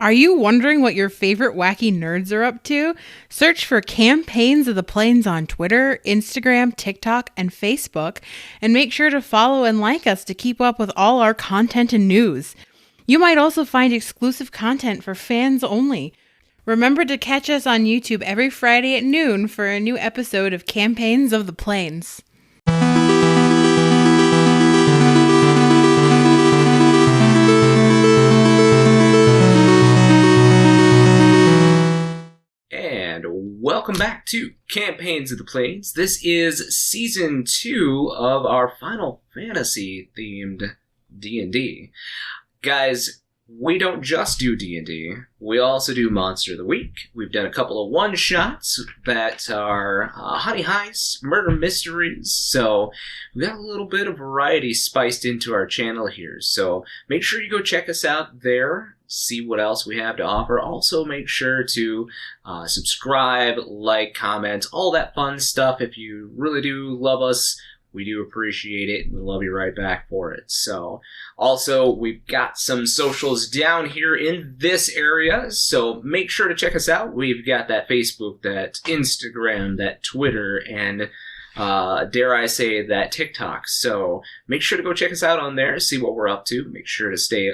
Are you wondering what your favorite wacky nerds are up to? Search for Campaigns of the Plains on Twitter, Instagram, TikTok, and Facebook, and make sure to follow and like us to keep up with all our content and news. You might also find exclusive content for fans only. Remember to catch us on YouTube every Friday at noon for a new episode of Campaigns of the Plains. And welcome back to Campaigns of the Plains. This is Season 2 of our Final Fantasy-themed D&D. Guys, we don't just do D&D, we also do Monster of the Week. We've done a couple of one-shots that are honey heists, murder mysteries, so we've got a little bit of variety spiced into our channel here. So make sure you go check us out there, see what else we have to offer. Also make sure to subscribe, like, comment, all that fun stuff. If you really do love us, we do appreciate it, and we love you right back for it. So, also, we've got some socials down here in this area, so make sure to check us out. We've got that Facebook, that Instagram, that Twitter, and dare I say, that TikTok. So, make sure to go check us out on there, see what we're up to. Make sure to stay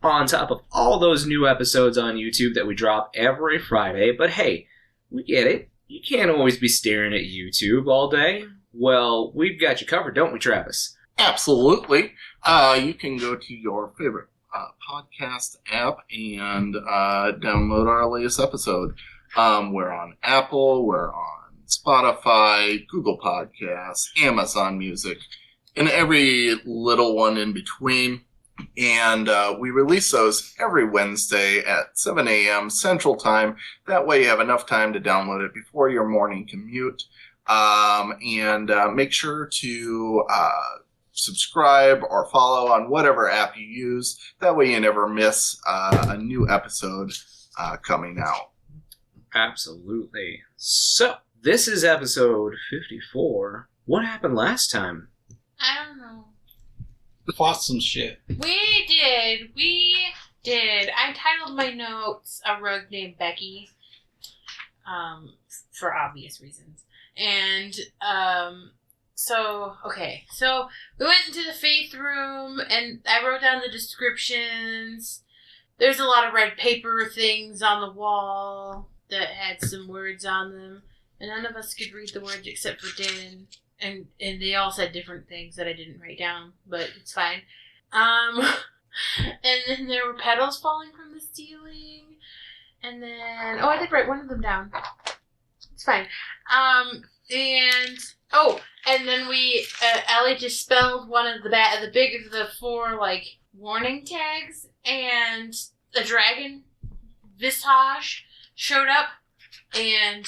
on top of all those new episodes on YouTube that we drop every Friday. But hey, we get it. You can't always be staring at YouTube all day. Well, we've got you covered, don't we, Travis? Absolutely. You can go to your favorite podcast app and download our latest episode. We're on Apple, we're on Spotify, Google Podcasts, Amazon Music, and every little one in between. And we release those every Wednesday at 7 a.m. Central Time. That way you have enough time to download it before your morning commute. And make sure to subscribe or follow on whatever app you use. That way you never miss a new episode coming out. Absolutely. So, this is episode 54. What happened last time? I don't know. Fought some shit. We did. I titled my notes A Rogue Named Becky. For obvious reasons. And, so we went into the faith room, and I wrote down the descriptions. There's a lot of red paper things on the wall that had some words on them, and none of us could read the words except for Din, and they all said different things that I didn't write down, but it's fine. And then there were petals falling from the ceiling, and then, I did write one of them down. It's fine. And then we, Ellie just spelled one of the four, warning tags, and a dragon visage showed up, and,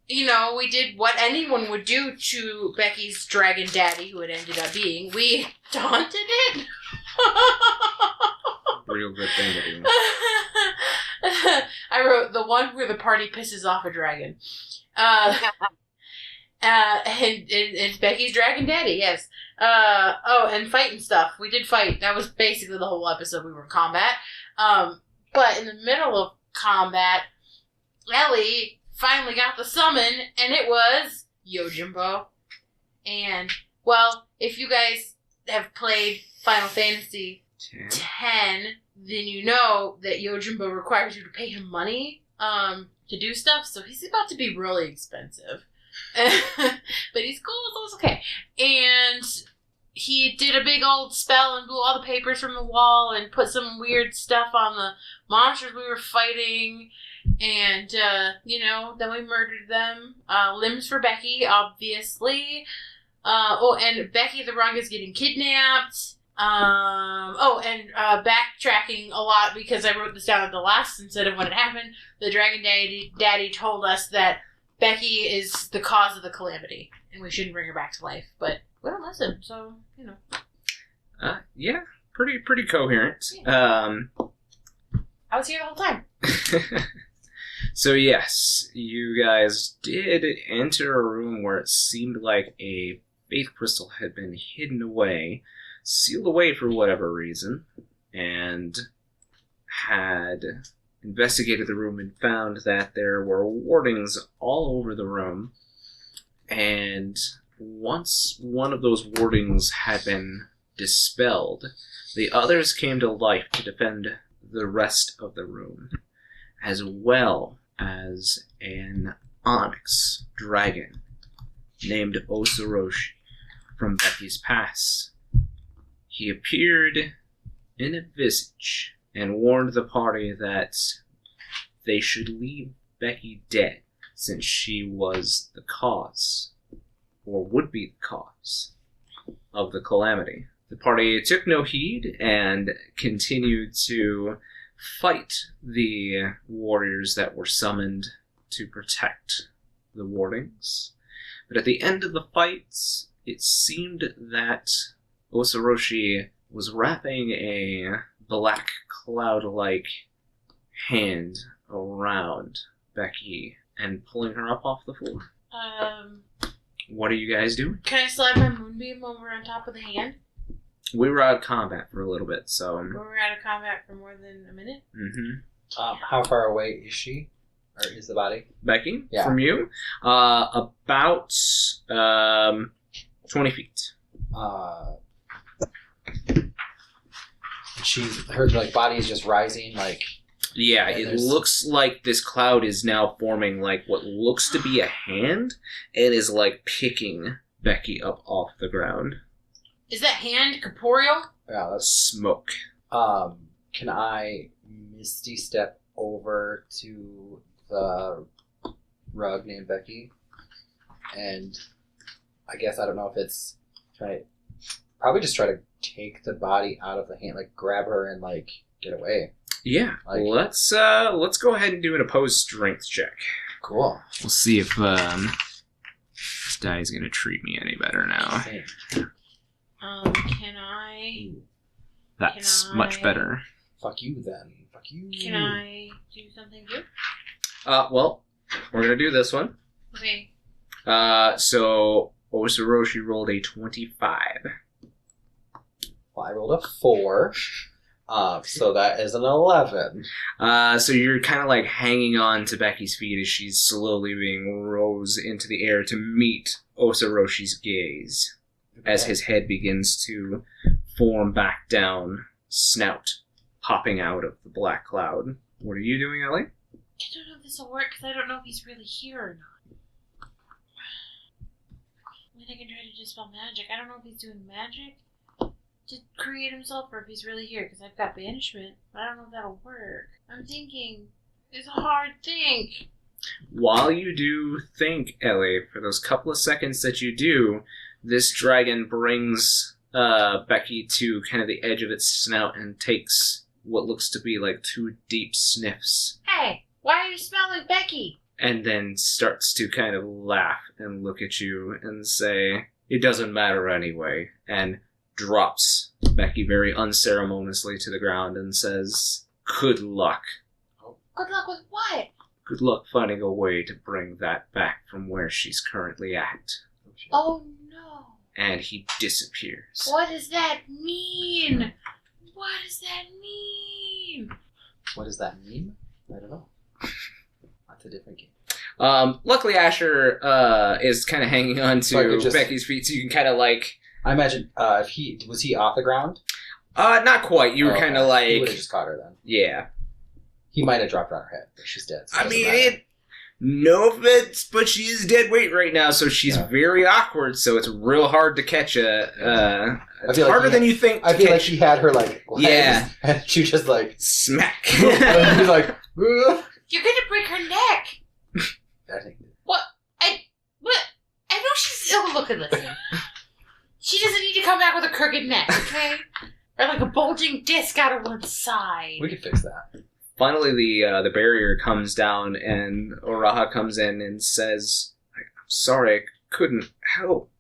we did what anyone would do to Becky's dragon daddy, who it ended up being. We taunted it. Real good thing to do. I wrote the one where the party pisses off a dragon. And it's Becky's dragon daddy, yes. And fighting stuff. We did fight. That was basically the whole episode. We were in combat. But in the middle of combat, Ellie finally got the summon, and it was Yojimbo. And, well, if you guys have played Final Fantasy X, then you know that Yojimbo requires you to pay him money to do stuff, so he's about to be really expensive. But he's cool, so it's okay. And he did a big old spell and blew all the papers from the wall and put some weird stuff on the monsters we were fighting. And, then we murdered them. Limbs for Becky, obviously. And Becky the Rung is getting kidnapped. Backtracking a lot because I wrote this down at the last instead of when it happened. The Dragon Daddy told us that Becky is the cause of the calamity, and we shouldn't bring her back to life. But we don't listen, so, Yeah, pretty coherent. Yeah. I was here the whole time. So yes, you guys did enter a room where it seemed like a faith crystal had been hidden away, sealed away for whatever reason, and had investigated the room and found that there were wardings all over the room. And once one of those wardings had been dispelled, the others came to life to defend the rest of the room, as well as an onyx dragon named Osoroshi from Becky's past. He appeared in a visage and warned the party that they should leave Becky dead, since she was the cause, or would be the cause, of the calamity. The party took no heed and continued to fight the warriors that were summoned to protect the wardings. But at the end of the fight, it seemed that Osoroshi was wrapping a black cloud-like hand around Becky and pulling her up off the floor. What are you guys doing? Can I slide my moonbeam over on top of the hand? We were out of combat for a little bit, so... We were out of combat for more than a minute? Mm-hmm. How far away is she? Or is the body? Becky? Yeah. From you? About 20 feet. Her like body is just rising, like... Yeah, it looks like this cloud is now forming like what looks to be a hand and is like picking Becky up off the ground. Is that hand corporeal? Yeah, that's... Smoke. Can I Misty step over to the rug named Becky? And I guess I don't know if it's probably just try to take the body out of the hand, like grab her and like get away. Yeah, Like- let's go ahead and do an opposed strength check. Cool. We'll see if this die is gonna treat me any better now. Can I... That's Can much I- better. Fuck you then. Fuck you. Can I do something good? Well, we're gonna do this one. Okay. So Osoroshi rolled a 25. Well, I rolled a 4. So that is an 11. So you're kind of like hanging on to Becky's feet as she's slowly being rose into the air to meet Osoroshi's gaze as his head begins to form back down, snout popping out of the black cloud. What are you doing, Ellie? I don't know if this will work because I don't know if he's really here or not. I mean, I can try to dispel magic. I don't know if he's doing magic to create himself or if he's really here because I've got banishment, but I don't know if that'll work. I'm thinking. It's a hard think. While you do think, Ellie, for those couple of seconds that you do, this dragon brings Becky to kind of the edge of its snout and takes what looks to be like 2 deep sniffs, Hey, why are you smelling Becky? and then starts to kind of laugh and look at you and say, "It doesn't matter anyway," and drops Becky very unceremoniously to the ground and says, "Good luck. Good luck with what? Good luck finding a way to bring that back from where she's currently at." Oh no. And he disappears. What does that mean? What does that mean? What does that mean? I don't know. That's a different game. Luckily, Asher is kind of hanging on So I to could just- Becky's feet, so you can kind of like... I imagine if he was off the ground. Not quite. You were kind of He would like... have just caught her then. Yeah. He might have dropped her on her head, but she's dead. So it I doesn't mean, matter. no offense, but she is dead weight right now, so she's Yeah. very awkward, so it's real hard to catch it's feel like harder he- than you think to I feel like catch. she had her like legs, Yeah. and she just like Smack. and he's like "Ugh." You're gonna break her neck. I think What? I know she's. Oh, look at this. She doesn't need to come back with a crooked neck, okay? Or like a bulging disc out of one side. we could fix that. Finally, the barrier comes down, and Oraha comes in and says, "I'm sorry, I couldn't help.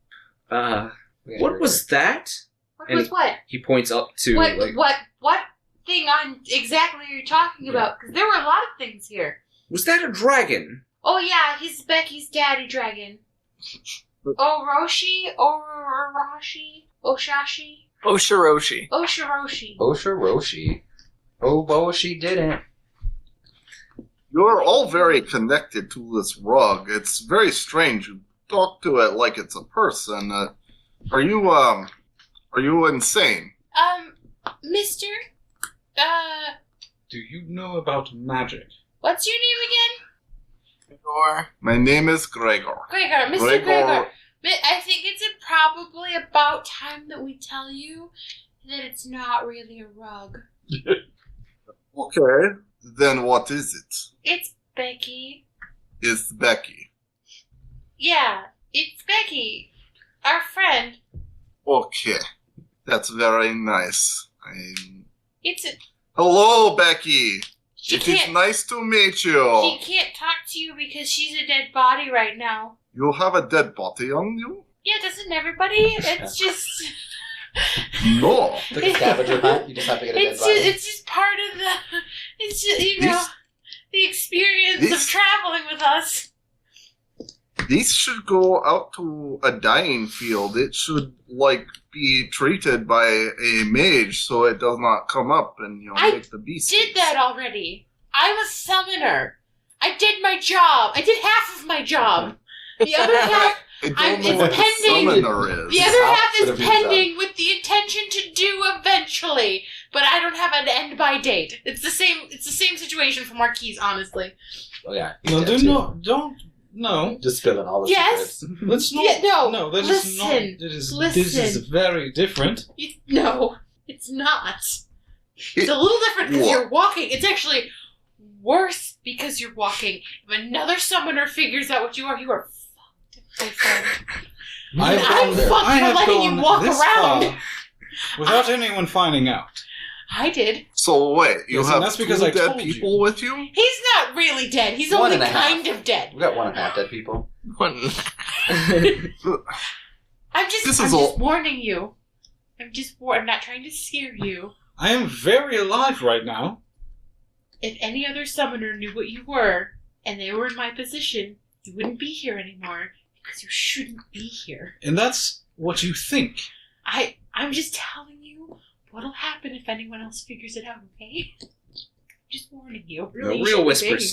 We can What hurt was that?" What and was what? He points up to, What thing on exactly are you talking about? Because there were a lot of things here. was that a dragon? Oh yeah, he's Becky's daddy dragon. Oroshi? Oroshi? Oshashi? Oshiroshi. Oshiroshi. her. Oshiroshi. Oh, bo, she didn't. You're all very connected to this rug. It's very strange. You talk to it like it's a person. Are you insane? Mister, Do you know about magic? what's your name again? Gregor. My name is Gregor. Gregor, Mr. Gregor. I think it's probably about time that we tell you that it's not really a rug. Okay. Then what is it? It's Becky. It's Becky. Yeah, it's Becky, our friend. Okay. That's very nice. It's a... Hello, Becky. She It is can't... nice to meet you. She can't talk to you because she's a dead body right now. You have a dead body on you? Yeah, doesn't everybody? It's just... No. It's like a scavenger hunt. You just have to get a dead body. It's just part of the... It's just, you know, the experience of traveling with us. These should go out to a dying field. It should, be treated by a mage so it does not come up and, make the beast. Did that already. I'm a summoner. I did my job. I did half of my job. The other half... I don't I'm- know it's what pending. a summoner is. The other half Output is of your pending with the intention to do eventually, but I don't have an end by date. It's the same situation for Marquies, honestly. Oh yeah. No, Yeah, no. Just spilling all the Yes. secrets. Let's not. Yeah, no, that is not. listen, This is very different. No, it's not. It's a little different because What? you're walking. It's actually worse because you're walking. If another summoner figures out what you are fucked, my friend. I I'm have fucked I for have letting you gone walk this around. far without anyone finding out. I did. So wait, you Yes, and have that's because two I dead told you. people with you? He's not really dead. He's One only and a half. kind of dead. We got 1.5 dead people. I'm This just is all- warning you. I'm not trying to scare you. I am very alive right now. If any other summoner knew what you were, and they were in my position, you wouldn't be here anymore, because you shouldn't be here. And that's what you think. I'm just telling you what'll happen if anyone else figures it out, okay? Just warning you. Really, you real shouldn't whisper be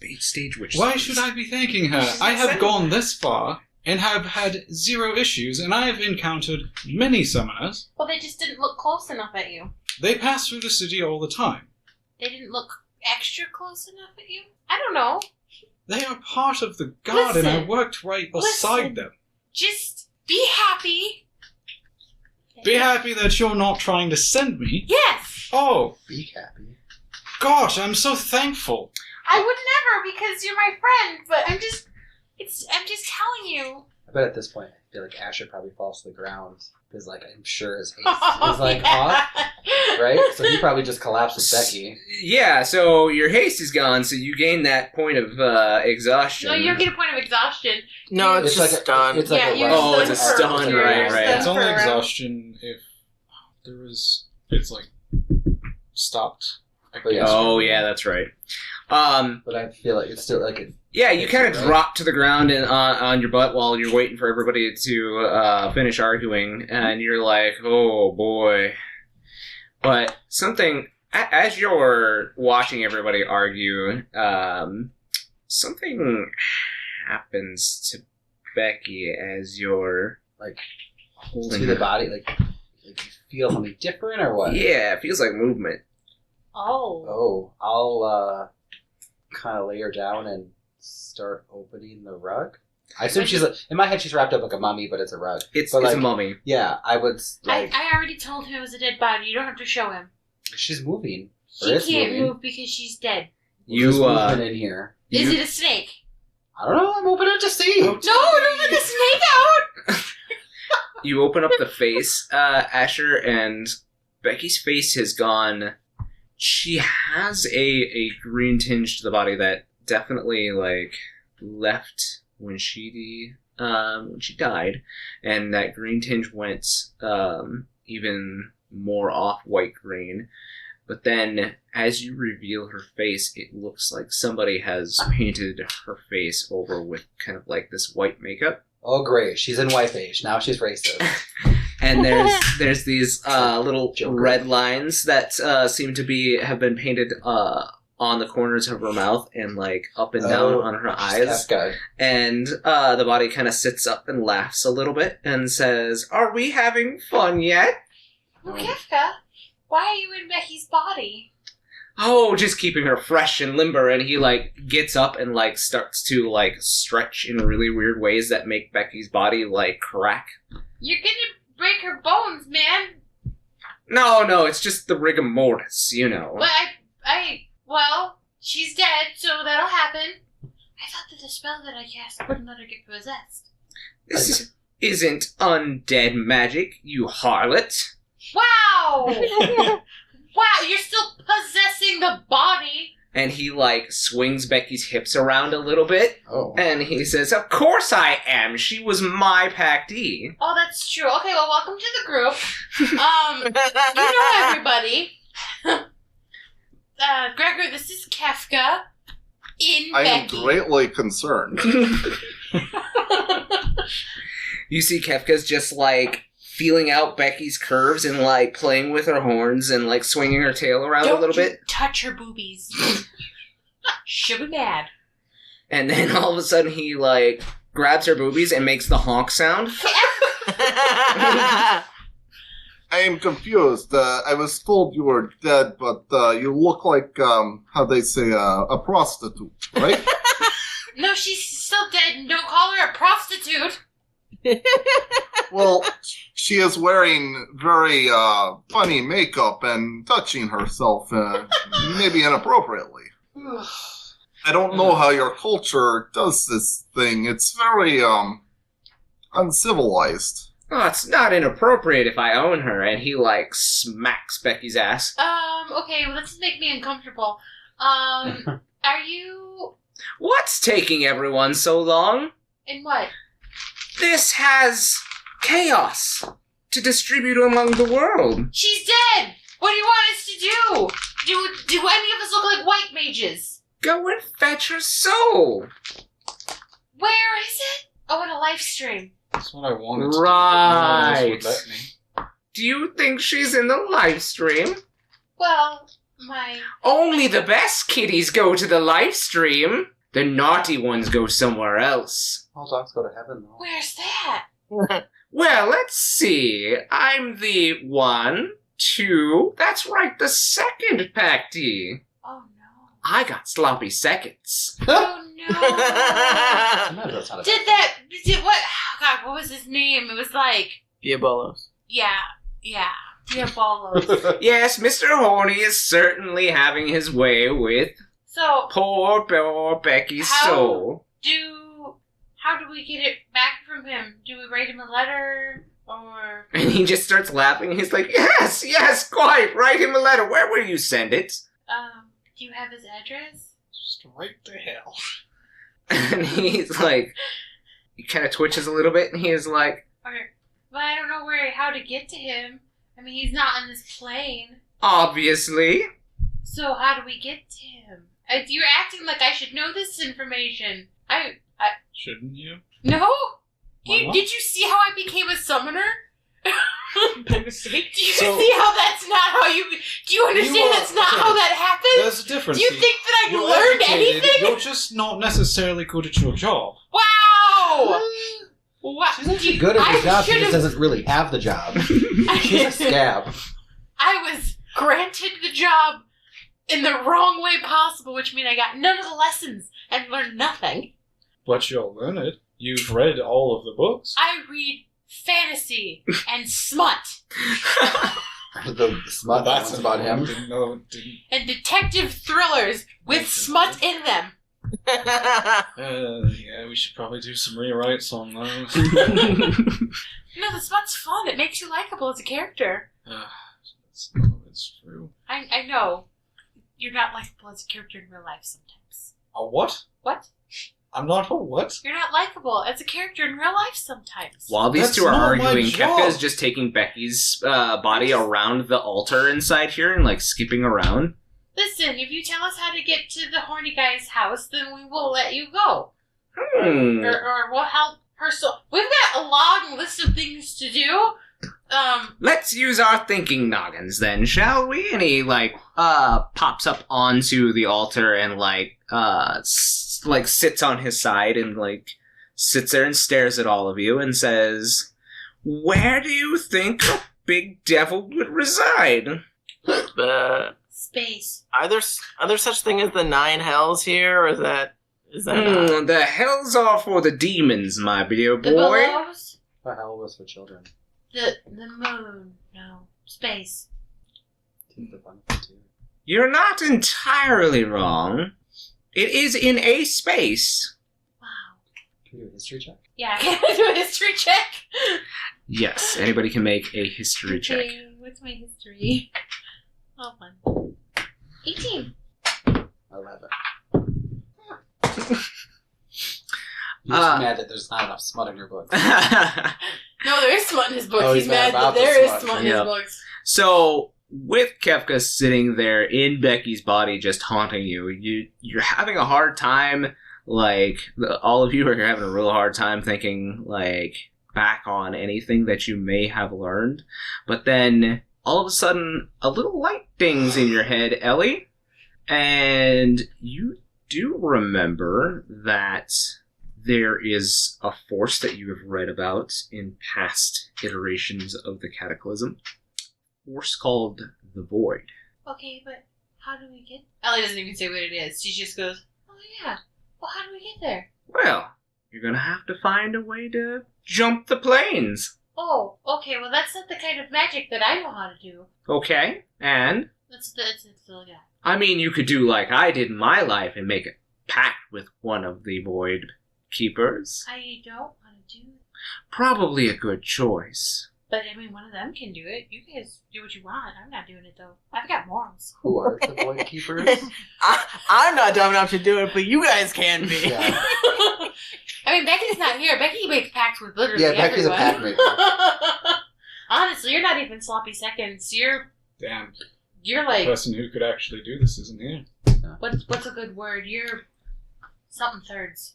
here. stage witch. Why should I be thanking her? She's I not have saying gone this far and have had 0 issues, and I have encountered many summoners. Well, they just didn't look close enough at you. They pass through the city all the time. They didn't look extra close enough at you? I don't know. They are part of the guard, and I Listen. worked right beside Listen. them. Just be happy. Be happy that you're not trying to send me. Yes! Oh, Be happy. gosh, I'm so thankful. I would never because you're my friend, but I'm just telling you. I bet at this point, I feel like Asher probably falls to the ground because, I'm sure his haste is off, right? So he probably just collapsed with Becky. Yeah, so your haste is gone, so you gain that point of exhaustion. No, you don't get a point of exhaustion. No, It's it's like just a- done. it's like Yeah, a you're rest. Oh, it's a stunned for- stun, you're right. stunned It's only for a round. exhaustion if there is. It's stopped. Oh, yeah. Oh, yeah, that's right. But I feel like it's still Yeah, you It's kind of right. drop to the ground and on your butt while you're waiting for everybody to finish arguing, and you're like, oh boy. But as you're watching everybody argue, something happens to Becky as you're holding to the her. body. You feel something different or what? Yeah, it feels like movement. Oh. Oh, I'll kind of lay her down and start opening the rug. I assume she's in my head. She's wrapped up like a mummy, but it's a rug. It's But, a mummy. Yeah, I would I already told him it was a dead body. You don't have to show him. She's moving. She Or is can't moving. move because she's dead. There's movement in here. Is it a snake? I don't know. I'm opening it to see. No, don't let the snake out! You open up the face, Asher, and Becky's face has gone. She has a green tinge to the body that definitely left when she died, and that green tinge went even more off white green. But then, as you reveal her face, it looks like somebody has painted her face over with kind of this white makeup. Oh, great. She's in whiteface. Now she's racist. And there's these little Joker. red lines that seem to have been painted on the corners of her mouth and like up and down on her eyes. Kafka. And the body kind of sits up and laughs a little bit and says, "Are we having fun yet?" Well, Kefka, why are you in Becky's body? Oh, just keeping her fresh and limber. And he like gets up and like starts to like stretch in really weird ways that make Becky's body like crack. You're gonna break her bones, man. No, it's just the rigor mortis, you know. But well, she's dead, so that'll happen. I thought that the spell that I cast wouldn't let her get possessed. This isn't undead magic, you harlot. Wow! Wow, you're still possessing the body. And he like swings Becky's hips around a little bit. Oh. And he says, "Of course I am. She was my Pact-E." Oh, that's true. Okay, well, welcome to the group. You know everybody. Gregor, this is Kefka in I am Becky. greatly concerned. You see Kefka's just like feeling out Becky's curves and like playing with her horns and like swinging her tail around a little bit. Touch her boobies. She'll be mad. And then all of a sudden he like grabs her boobies and makes the honk sound. I am confused. I was told you were dead, but you look like, how they say, a prostitute, right? No, she's still dead, and don't call her a prostitute. Well, she is wearing very funny makeup and touching herself, maybe inappropriately. I don't know how your culture does this thing. It's very uncivilized. Oh, it's not inappropriate if I own her. And he like smacks Becky's ass. Okay, well, this make me uncomfortable. Are you... What's taking everyone so long? In what? This has chaos to distribute among the world. She's dead! What do you want us to do? Do any of us look like white mages? Go and fetch her soul. Where is it? Oh, in a live stream. That's what I wanted to Right. do. No one else would let me. Do you think she's in the live stream? Well, Only the best kitties go to the live stream. The naughty ones go somewhere else. All dogs go to heaven, though. Where's that? Well, let's see. I'm the 1, 2... That's right, the second Pact-E. Oh, no. I got sloppy seconds. Oh, no. Sometimes that's not a Did bad that... Did what... Oh, God, what was his name? It was like... Diabolos. Yeah. Diabolos. Yes, Mr. Horny is certainly having his way with So, poor Becky's soul. how do we get it back from him? Do we write him a letter? Or... And he just starts laughing. He's like, yes, quite. Write him a letter. Where will you send it? Do you have his address? Just right to hell. And he's like, he kind of twitches a little bit, and he is like, Okay. But I don't know how to get to him. I mean, he's not on this plane. obviously. So how do we get to him? You're acting like I should know this information. Shouldn't you? No? Why not? Did you see how I became a summoner? By mistake. Do you see how that's not how you... Do you understand that's not how that happens? There's a difference. Do you think that I You're learned educated, anything? You're just not necessarily good at your job. Wow! Wow. She's actually good at her I job, she just should've- doesn't really have the job. She's a scab. I was granted the job in the wrong way possible, which means I got none of the lessons and learned nothing. But you'll learn it. You've read all of the books. I read fantasy and smut The smut that's about him. Didn't. and detective thrillers with smut in them. Yeah, we should probably do some rewrites on those. No, the smut's fun. It makes you likable as a character. It's true. I know. You're not likable as a character in real life sometimes. A what? What? I'm not a what? You're not likable as a character in real life sometimes. While these That's two are not my arguing, job. Kefka is just taking Becky's body around the altar inside here and like skipping around. Listen, if you tell us how to get to the horny guy's house, then we will let you go. Hmm. Or we'll help her. So we've got a long list of things to do. Let's use our thinking noggins then, shall we? And he, pops up onto the altar and, sits on his side and, sits there and stares at all of you and says, "Where do you think a big devil would reside?" Space. Are there such thing as the 9 hells here, or is that The hells are for the demons, my dear The boy. belows? The hell was for children. The moon. No. Space. Tis the fun too. You're not entirely wrong. It is in a space. Wow. Can we do a history check? Yeah, can I do a history check? Yes, anybody can make a history check. Okay, what's my history? Oh, fun. 18. 11. You're just mad that there's not enough smut in your book. No, there is smut in his books. Oh, he's he's mad mad about that the there is smut. smut in Yeah. his books. So, with Kefka sitting there in Becky's body just haunting you, you're having a hard time, all of you are having a real hard time thinking, back on anything that you may have learned. But then, all of a sudden, a little light dings in your head, Ellie, and you do remember that there is a force that you have read about in past iterations of the Cataclysm. Force called the Void. Okay, but how do we get... Ellie doesn't even say what it is. She just goes, oh yeah, well how do we get there? Well, you're gonna have to find a way to jump the planes. Oh, okay, well that's not the kind of magic that I know how to do. Okay, and? That's the guy. I mean, you could do like I did in my life and make a pact with one of the Void Keepers. I don't want to do it. Probably a good choice. But I mean, one of them can do it. You guys do what you want. I'm not doing it though. I've got morals. Who are the Void Keepers? I'm not dumb enough to do it, but you guys can be. Yeah. I mean, Becky's not here. Becky makes pacts with literally Yeah, Becky's a everyone. pact maker. Honestly, you're not even sloppy seconds. You're Damn, the like, person who could actually do this isn't here. what's a good word? You're something thirds.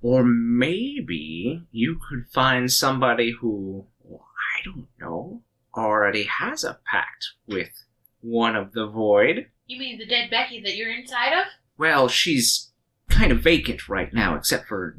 Or maybe you could find somebody who, I don't know, already has a pact with one of the Void. You mean the dead Becky that you're inside of? Well, she's kind of vacant right now, except for,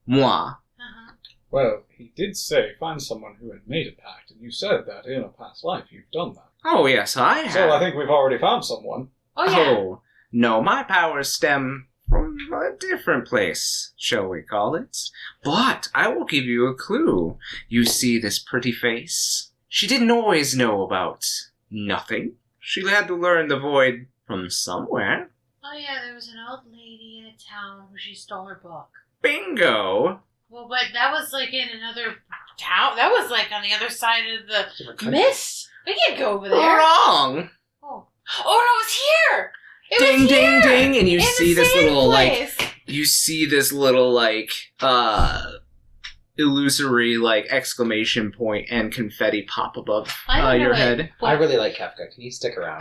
moi. Uh-huh. Well, he did say find someone who had made a pact, and you said that in a past life you've done that. Oh, yes, I have. So I think we've already found someone. Oh yeah. Oh, no, my powers stem from a different place, shall we call it. But I will give you a clue. You see this pretty face? She didn't always know about nothing. She had to learn the Void from somewhere. Oh yeah, there was an old lady in a town where she stole her book. Bingo! Well, but that was like in another town. That was like on the other side of the Different country. mist. We can't go over there. Wrong! Oh, no, it was here. It Ding, was ding, here! ding, and you In see the this same little, place. you see this little, illusory, exclamation point and confetti pop above I don't know your what- head. I really like Kefka. Can you stick around?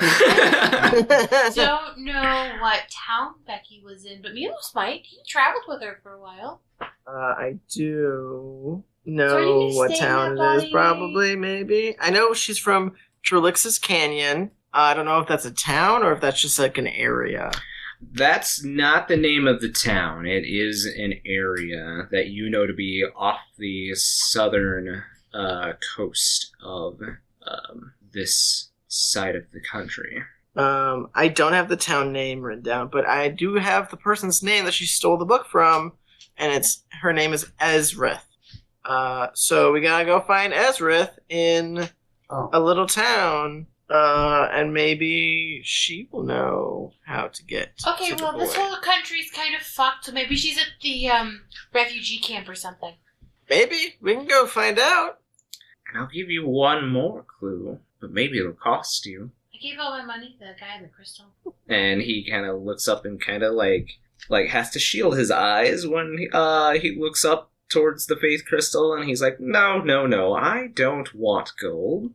don't know what town Becky was in, but Milos might. He traveled with her for a while. I do So are you know gonna what stay in town that it is, body? probably, maybe. I know she's from Trelix's Canyon. I don't know if that's a town or if that's just like an area. That's not the name of the town. It is an area that you know to be off the southern coast of this side of the country. I don't have the town name written down, but I do have the person's name that she stole the book from, and her name is Ezrith. So we gotta go find Ezrith in a little town, and maybe she will know how to get Okay, to the well, this boy. whole country's kind of fucked, so maybe she's at the refugee camp or something. Maybe. We can go find out. And I'll give you one more clue, but maybe it'll cost you. I gave all my money to the guy in the crystal. And he kind of looks up and kind of like has to shield his eyes when he looks up towards the faith crystal, and he's like, no, I don't want gold.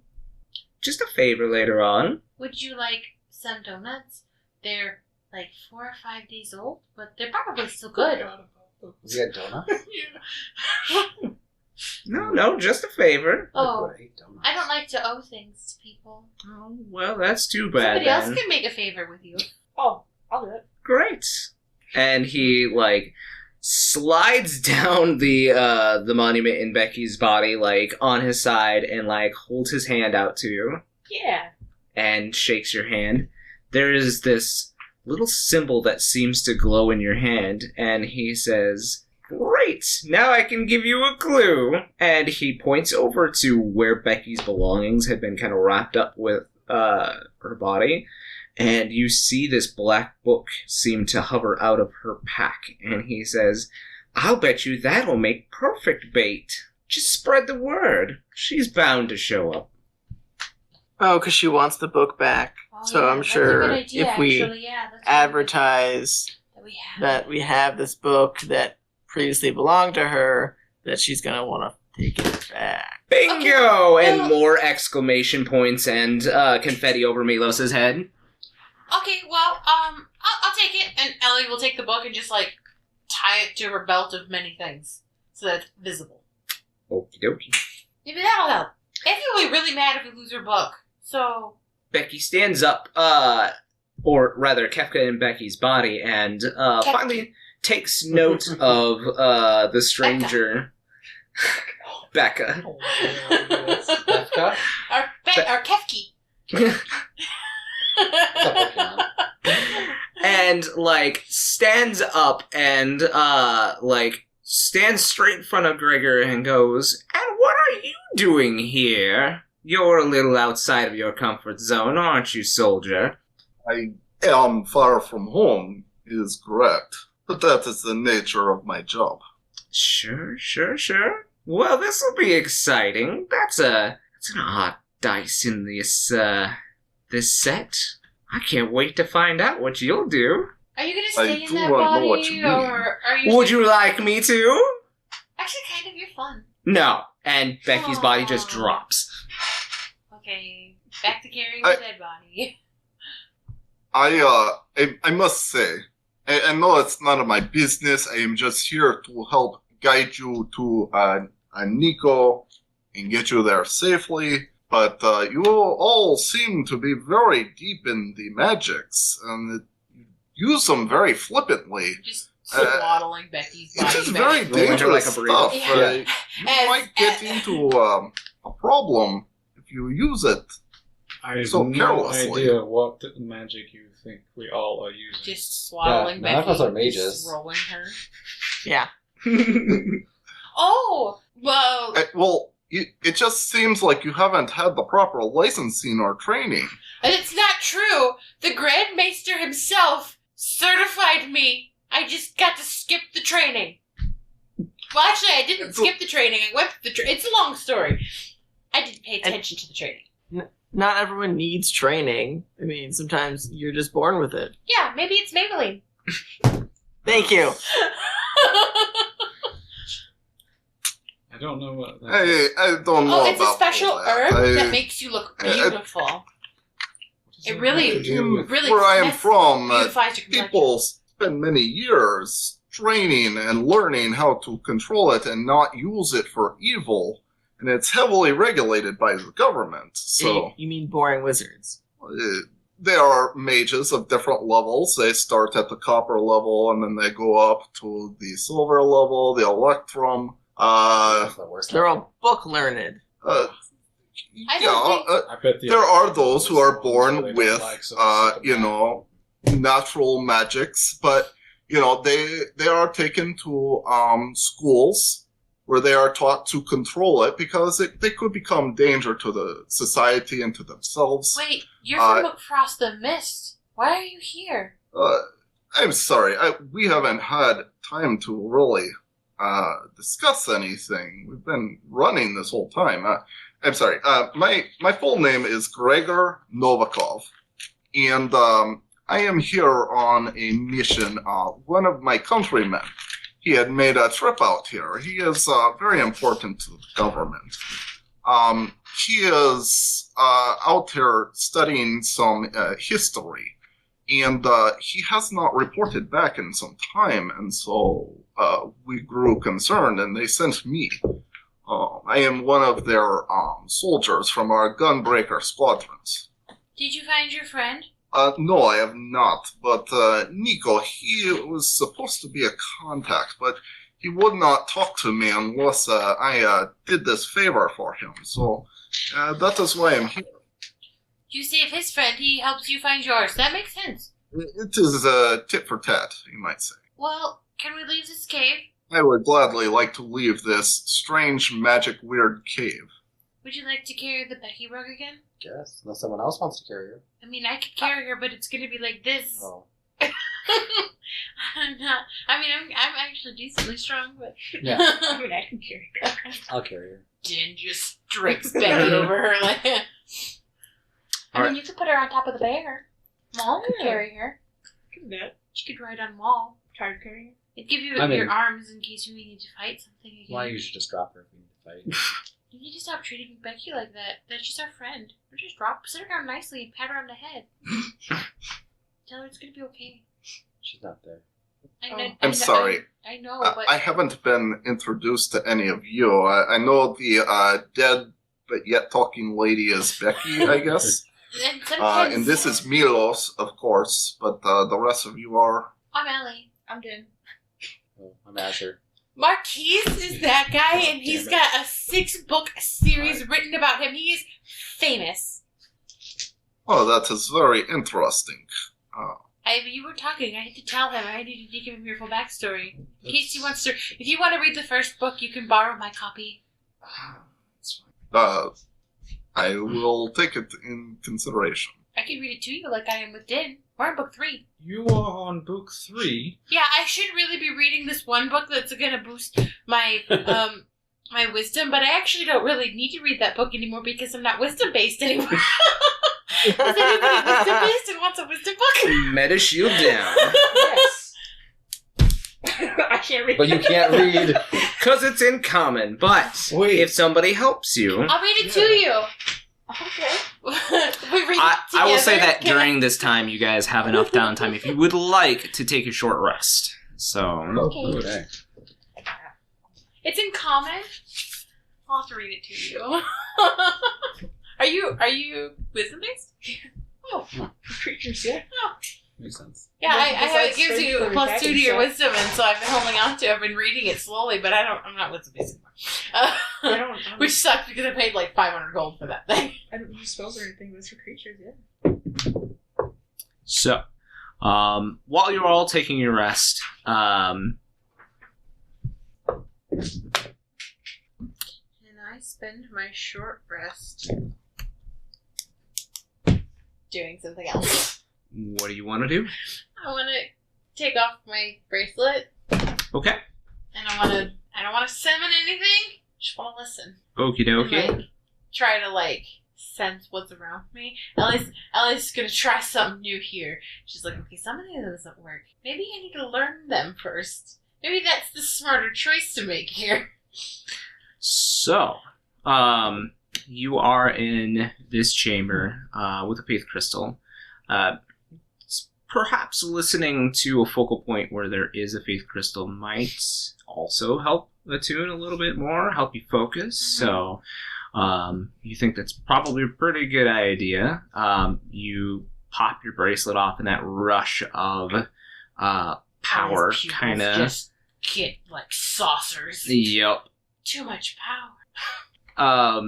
Just a favor later on. Would you like some donuts? They're like 4 or 5 days old, but they're probably still good. Was he a donut? No, just a favor. Oh, What I don't I don't like to owe things to people. Oh, well, that's too bad Somebody else then. can make a favor with you. Oh, I'll do it. Great. And he, like, slides down the monument in Becky's body, like, on his side and, like, holds his hand out to you Yeah. and shakes your hand. There is this little symbol that seems to glow in your hand, and he says, "Great! Now I can give you a clue." And he points over to where Becky's belongings had been kind of wrapped up with her body. And you see this black book seem to hover out of her pack. And he says, "I'll bet you that'll make perfect bait. Just spread the word. She's bound to show up." Oh, because she wants the book back. Oh, So yeah, I'm that's a sure good idea, if we actually. Yeah, that's advertise that we have. that we have this book that previously belonged to her, that she's going to want to take it back. Bingo! Okay, And well- more exclamation points and confetti over Milos' head. Okay, well, I'll take it, and Ellie will take the book and just, like, tie it to her belt of many things, so that it's visible. Okie dokie. Maybe that'll help. Effie will be really mad if we lose her book, so... Becky stands up, or rather, Kefka in Becky's body, and finally takes note of the stranger, Becca. Befka? Or Kefki. It's a Pokemon. And, like, stands up and, like, stands straight in front of Gregor and goes, "And what are you doing here? You're a little outside of your comfort zone, aren't you, soldier?" I am far from home, is correct. But that is the nature of my job. Sure. Well, this'll be exciting. That's an odd dice in this set. I can't wait to find out what you'll do. Are you gonna I stay in do that not know body, what you mean. or are you... Would you like me to? Actually, kind of, you're fun. No. And Becky's body just Aw. drops. Okay, back to carrying I- the dead body. I must say, I know it's none of my business. I am just here to help guide you to Nico and get you there safely. But you all seem to be very deep in the magics, and you use them very flippantly. Just swaddling Becky's body. It is back. very Rolling her dangerous like a burrito. stuff. Yeah. You As- might get into a problem if you use it. I have So no carelessly. idea what magic you think we all are using. Just swaddling Yeah, none of Becky. us are mages. Just rolling her. Yeah. Oh! Well, It just seems like you haven't had the proper licensing or training. it's not true. The Grand Maester himself certified me. I just got to skip the training. Well, actually, I didn't skip the training. I went through the It's a long story. I didn't pay attention to the training. Not everyone needs training. I mean, sometimes you're just born with it. Yeah, maybe it's Maybelline. Thank you. I don't know what that I don't know Oh, it's a about special all that. herb that makes you look beautiful. It really, really Where I am from, beautifies your complexion. people spend many years training and learning how to control it and not use it for evil, and it's heavily regulated by the government. So You mean boring wizards? there are mages of different levels. They start at the copper level, and then they go up to the silver level, the electrum. That's the worst. They're all book learned. I don't think- I bet there are those who are born They don't with, like, so they sit them down. natural magics, but they are taken to schools where they are taught to control it because they could become danger to the society and to themselves. Wait, you're from Across the Mist. Why are you here? I'm sorry, we haven't had time to really discuss anything. We've been running this whole time. I'm sorry. My full name is Gregor Novikov, and I am here on a mission. One of my countrymen, he had made a trip out here. He is very important to the government. He is out here studying some history, and he has not reported back in some time, and so we grew concerned, and they sent me. I am one of their soldiers from our gunbreaker squadrons. Did you find your friend? No, I have not. But Nico, he was supposed to be a contact, but he would not talk to me unless I did this favor for him. So that is why I'm here. You save his friend, he helps you find yours. That makes sense. It is tit for tat, you might say. Well, can we leave this cave? I would gladly like to leave this strange, magic, weird cave. Would you like to carry the Becky rug again? Guess. Unless someone else wants to carry her. I mean, I could carry her, but it's gonna be like this. Oh. I'm not. I mean, I'm actually decently strong, but Yeah. I mean, I can carry her. I'll carry her. Jen just drapes Becky over her like. I mean, you could put her on top of the bear. Maul could carry her. Could do that. She could ride on Maul. Card carrying. It'd give you I mean- your arms in case you need to fight something again. Why you should just drop her if we need to fight. You need to stop treating Becky like that. That's just our friend. Or just sit her down nicely and pat her on the head. Tell her it's gonna be okay. She's not there. I'm sorry. I know, but I haven't been introduced to any of you. I know the dead but yet talking lady is Becky, I guess. and sometimes And this is Milos, of course, but the rest of you are... I'm Ellie. I'm Din. Oh, I'm Asher. Marquies is that guy, and he's Damn it. got a 6-book series written about him. He is famous. Oh, that is very interesting. You were talking. I had to tell him. I needed to give him your full backstory. In case he wants to. If you want to read the first book, you can borrow my copy. I will take it in consideration. I can read it to you like I am with Din. We're on book 3. You are on book 3. Yeah, I should really be reading this one book that's going to boost my my wisdom, but I actually don't really need to read that book anymore because I'm not wisdom-based anymore. Is anybody wisdom-based and wants a wisdom book? Meta shield down. Yes. I can't read. But you can't read. Because it's in common, but Wait. if somebody helps you... I'll read it to you. Okay. We read it I will say together. that during this time, you guys have enough downtime if you would like to take a short rest. So, Okay. Okay. It's in common. I'll have to read it to you. Are you wisdom based? Oh, Creatures, yeah. Makes sense. yeah. Well, I have it besides gives you strength a +2 to attacking your stuff. wisdom, and so I've been holding on to it. I've been reading it slowly, but I'm not wisdom based anymore. I don't Which sucks because I paid like 500 gold for that thing. I don't use spells or anything, but it's for creatures, yeah. so while you're all taking your rest, And I spend my short rest doing something else. what do you want to do? I want to take off my bracelet, Okay. and I don't want to summon anything. Just want to listen. Okie And, dokie. like, try to sense what's around me. Ellie's gonna try something new here. She's like, okay, some of these doesn't work. Maybe I need to learn them first. Maybe that's the smarter choice to make here. So, you are in this chamber with a faith crystal. Perhaps listening to a focal point where there is a faith crystal might also help attune a little bit more, help you focus. So, you think that's probably a pretty good idea. You pop your bracelet off, and that rush of power Ellie's pupils kind of. just get like saucers. Yep. Too much power.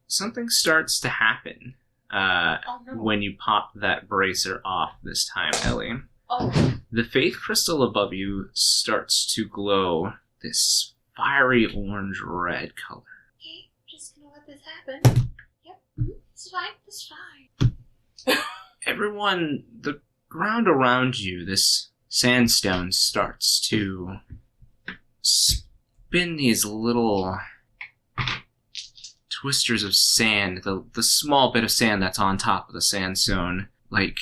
Something starts to happen Oh no. when you pop that bracer off this time, Ellie. Oh. The faith crystal above you starts to glow this fiery orange-red color. Okay, I'm just gonna let this happen. Yep. It's fine. It's fine. Everyone, the ground around you, this sandstone starts to spin these little twisters of sand, the small bit of sand that's on top of the sandstone, like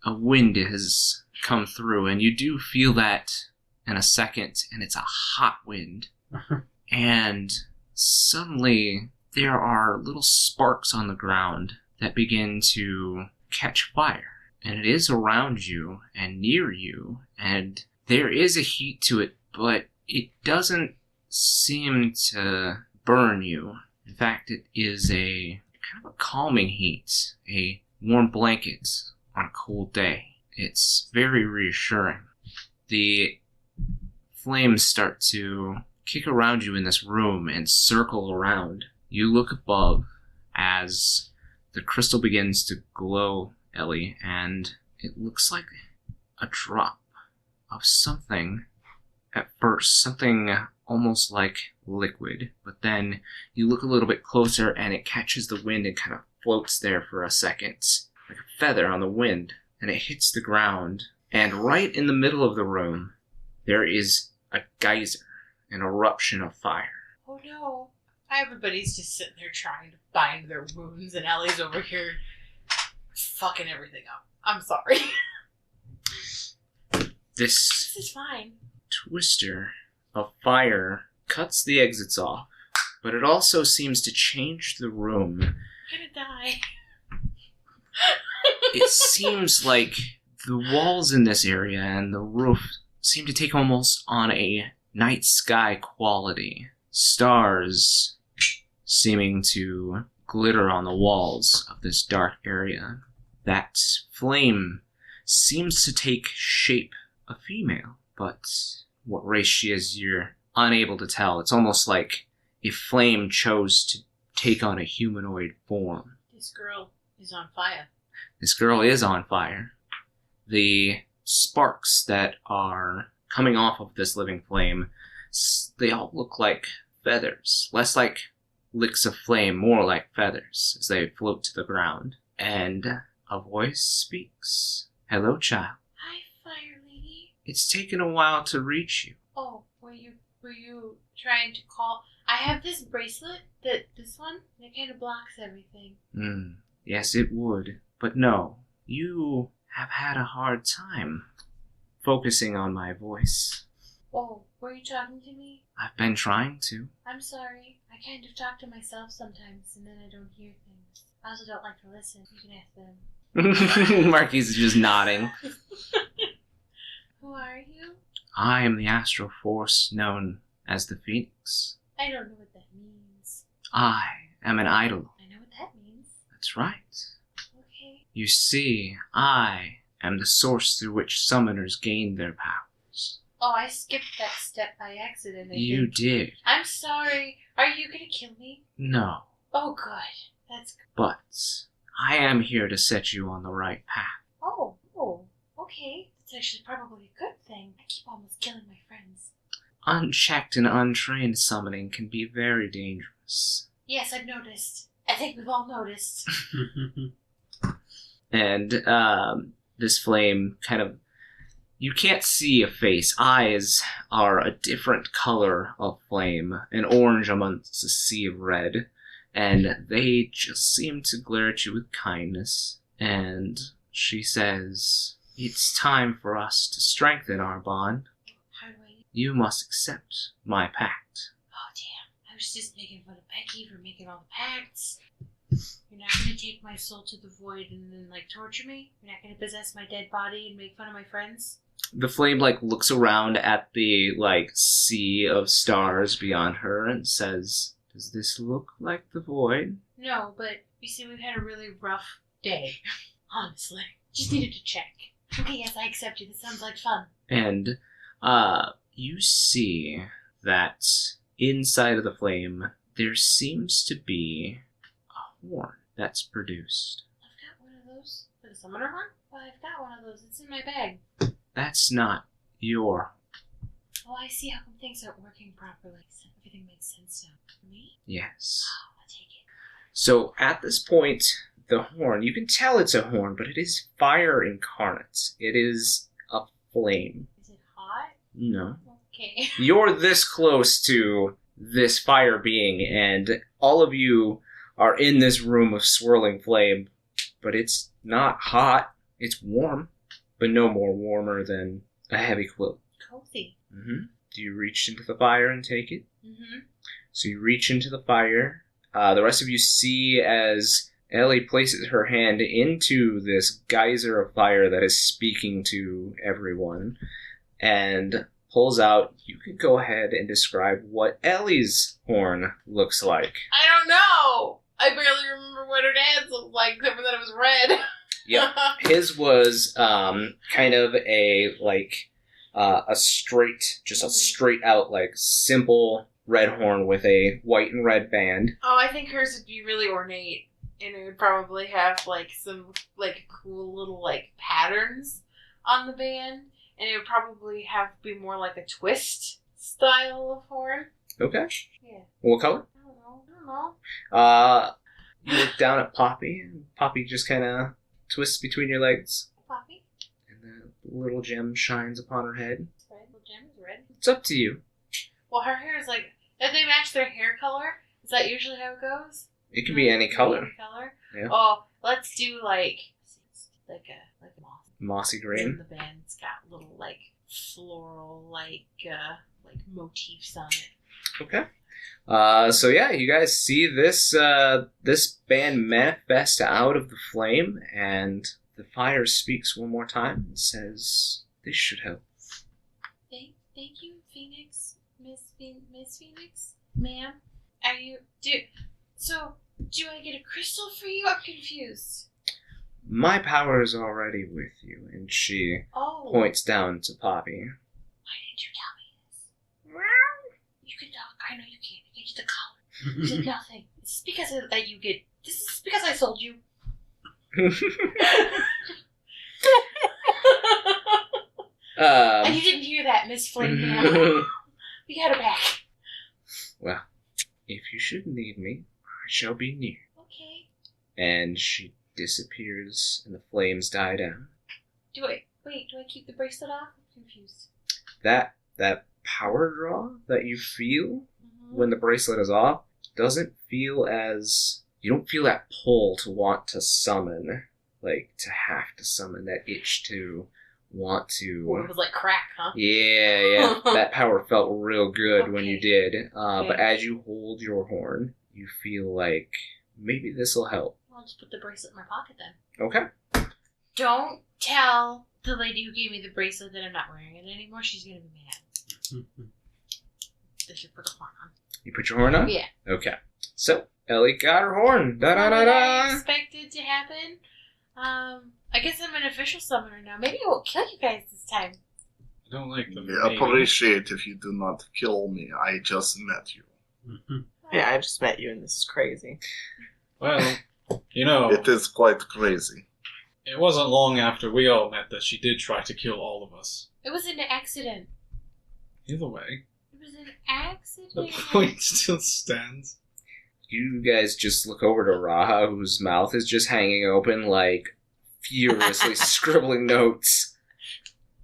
a wind has come through, and you do feel that in a second, and it's a hot wind. And suddenly there are little sparks on the ground that begin to catch fire. And it is around you and near you, and there is a heat to it, but it doesn't seem to burn you. In fact, it is a kind of a calming heat, a warm blanket on a cold day. It's very reassuring. The flames start to kick around you in this room and circle around. You look above as the crystal begins to glow, Ellie, and it looks like a drop of something at first, something almost like liquid, but then you look a little bit closer and it catches the wind and kind of floats there for a second, like a feather on the wind, and it hits the ground, and right in the middle of the room, there is a geyser, an eruption of fire. Oh no. Everybody's just sitting there trying to bind their wounds, and Ellie's over here fucking everything up. I'm sorry. This is fine. Twister of fire cuts the exits off, but it also seems to change the room. I'm gonna die. It seems like the walls in this area and the roof seem to take almost on a night sky quality. Stars seeming to glitter on the walls of this dark area. That flame seems to take shape a female, but what race she is, you're unable to tell. It's almost like if flame chose to take on a humanoid form. This girl is on fire. This girl is on fire. The sparks that are coming off of this living flame, they all look like feathers. Less like licks of flame, more like feathers as they float to the ground. And a voice speaks. Hello, child. Hi, fire lady. It's taken a while to reach you. Oh, were you trying to call? I have this bracelet, this one, and it kind of blocks everything. Yes, it would. But no, you have had a hard time focusing on my voice. Oh, were you talking to me? I've been trying to. I'm sorry. I kind of talk to myself sometimes, and then I don't hear things. I also don't like to listen. You can ask them. Marquies is just nodding. Who are you? I am the astral force known as the Phoenix. I don't know what that means. I am an idol. I know what that means. That's right. Okay. You see, I am the source through which summoners gain their powers. Oh, I skipped that step by accident. You did. I'm sorry. Are you gonna kill me? No. Oh, good. That's good. But I am here to set you on the right path. Oh, okay. It's actually probably a good thing. I keep almost killing my friends. Unchecked and untrained summoning can be very dangerous. Yes, I've noticed. I think we've all noticed. And this flame kind of... You can't see a face. Eyes are a different color of flame, an orange amongst a sea of red, and they just seem to glare at you with kindness. And she says, "It's time for us to strengthen our bond. How do I... You must accept my pact." Oh, damn. I was just making fun of Becky for making all the pacts. You're not gonna take my soul to the void and then, torture me? You're not gonna possess my dead body and make fun of my friends? The flame, looks around at the, sea of stars beyond her and says, "Does this look like the void?" No, but you see, we've had a really rough day. Honestly. Just needed to check. Okay, yes, I accept you. This sounds like fun. And, you see that inside of the flame, there seems to be a horn that's produced. I've got one of those. For the summoner horn? Well, I've got one of those. It's in my bag. That's not your... Oh, I see how come things aren't working properly. So everything makes sense now. For me? Yes. Oh, I'll take it. So, at this point, the horn, you can tell it's a horn, but it is fire incarnate. It is a flame. Is it hot? No. Okay. You're this close to this fire being, and all of you are in this room of swirling flame, but it's not hot. It's warm, but no more warmer than a heavy quilt. Cozy. Mm-hmm. Do you reach into the fire and take it? Mm-hmm. So you reach into the fire. The rest of you see as Ellie places her hand into this geyser of fire that is speaking to everyone. And pulls out. You can go ahead and describe what Ellie's horn looks like. I don't know. I barely remember what her dad's looked like, except for that it was red. Yep. His was kind of a straight out, like, simple red horn with a white and red band. Oh, I think hers would be really ornate. And it would probably have, like, some, like, cool little, like, patterns on the band. And it would probably be more like a twist style of horn. Okay. Yeah. What color? I don't know. You look down at Poppy, and Poppy just kind of twists between your legs. Poppy? And the little gem shines upon her head. Red. Little gem is red. It's up to you. Well, her hair is like... If they match their hair color, is that usually how it goes? It can be any color. Any color? Yeah. Oh, let's do, like a moss. Mossy green. And the band's got little, like, floral, like motifs on it. Okay. So yeah, you guys see this band manifest out of the flame, and the fire speaks one more time and says, "This should help." Thank you, Phoenix, Miss Phoenix, ma'am. Do I get a crystal for you? I'm confused. My power is already with you, and she points down to Poppy. Why didn't you tell me this? You can talk. I know you can. You get the collar. You did nothing. This is because I sold you. And you didn't hear that, Miss Flame Man. We got her back. Well, if you should need me, I shall be near. Okay. And she disappears, and the flames die down. Do I keep the bracelet off? I'm confused. That power draw that you feel when the bracelet is off doesn't feel as... You don't feel that pull to want to summon, like, to have to summon, that itch to want to... Well, it was like crack, huh? Yeah. That power felt real good when you did. Okay. But as you hold your horn, you feel like maybe this will help. I'll just put the bracelet in my pocket then. Okay. Don't tell the lady who gave me the bracelet that I'm not wearing it anymore. She's going to be mad. I should put the horn on. You put your horn on? Yeah. Okay. So, Ellie got her horn. Da-da-da-da! I expected to happen. I guess I'm an official summoner now. Maybe I won't kill you guys this time. I don't like the I appreciate if you do not kill me. I just met you. Yeah, I just met you and this is crazy. Well, you know, It is quite crazy. it wasn't long after we all met that she did try to kill all of us. It was an accident. Either way, It was an the accident. point still stands. You guys just look over to Raha, whose mouth is just hanging open, like, furiously scribbling notes.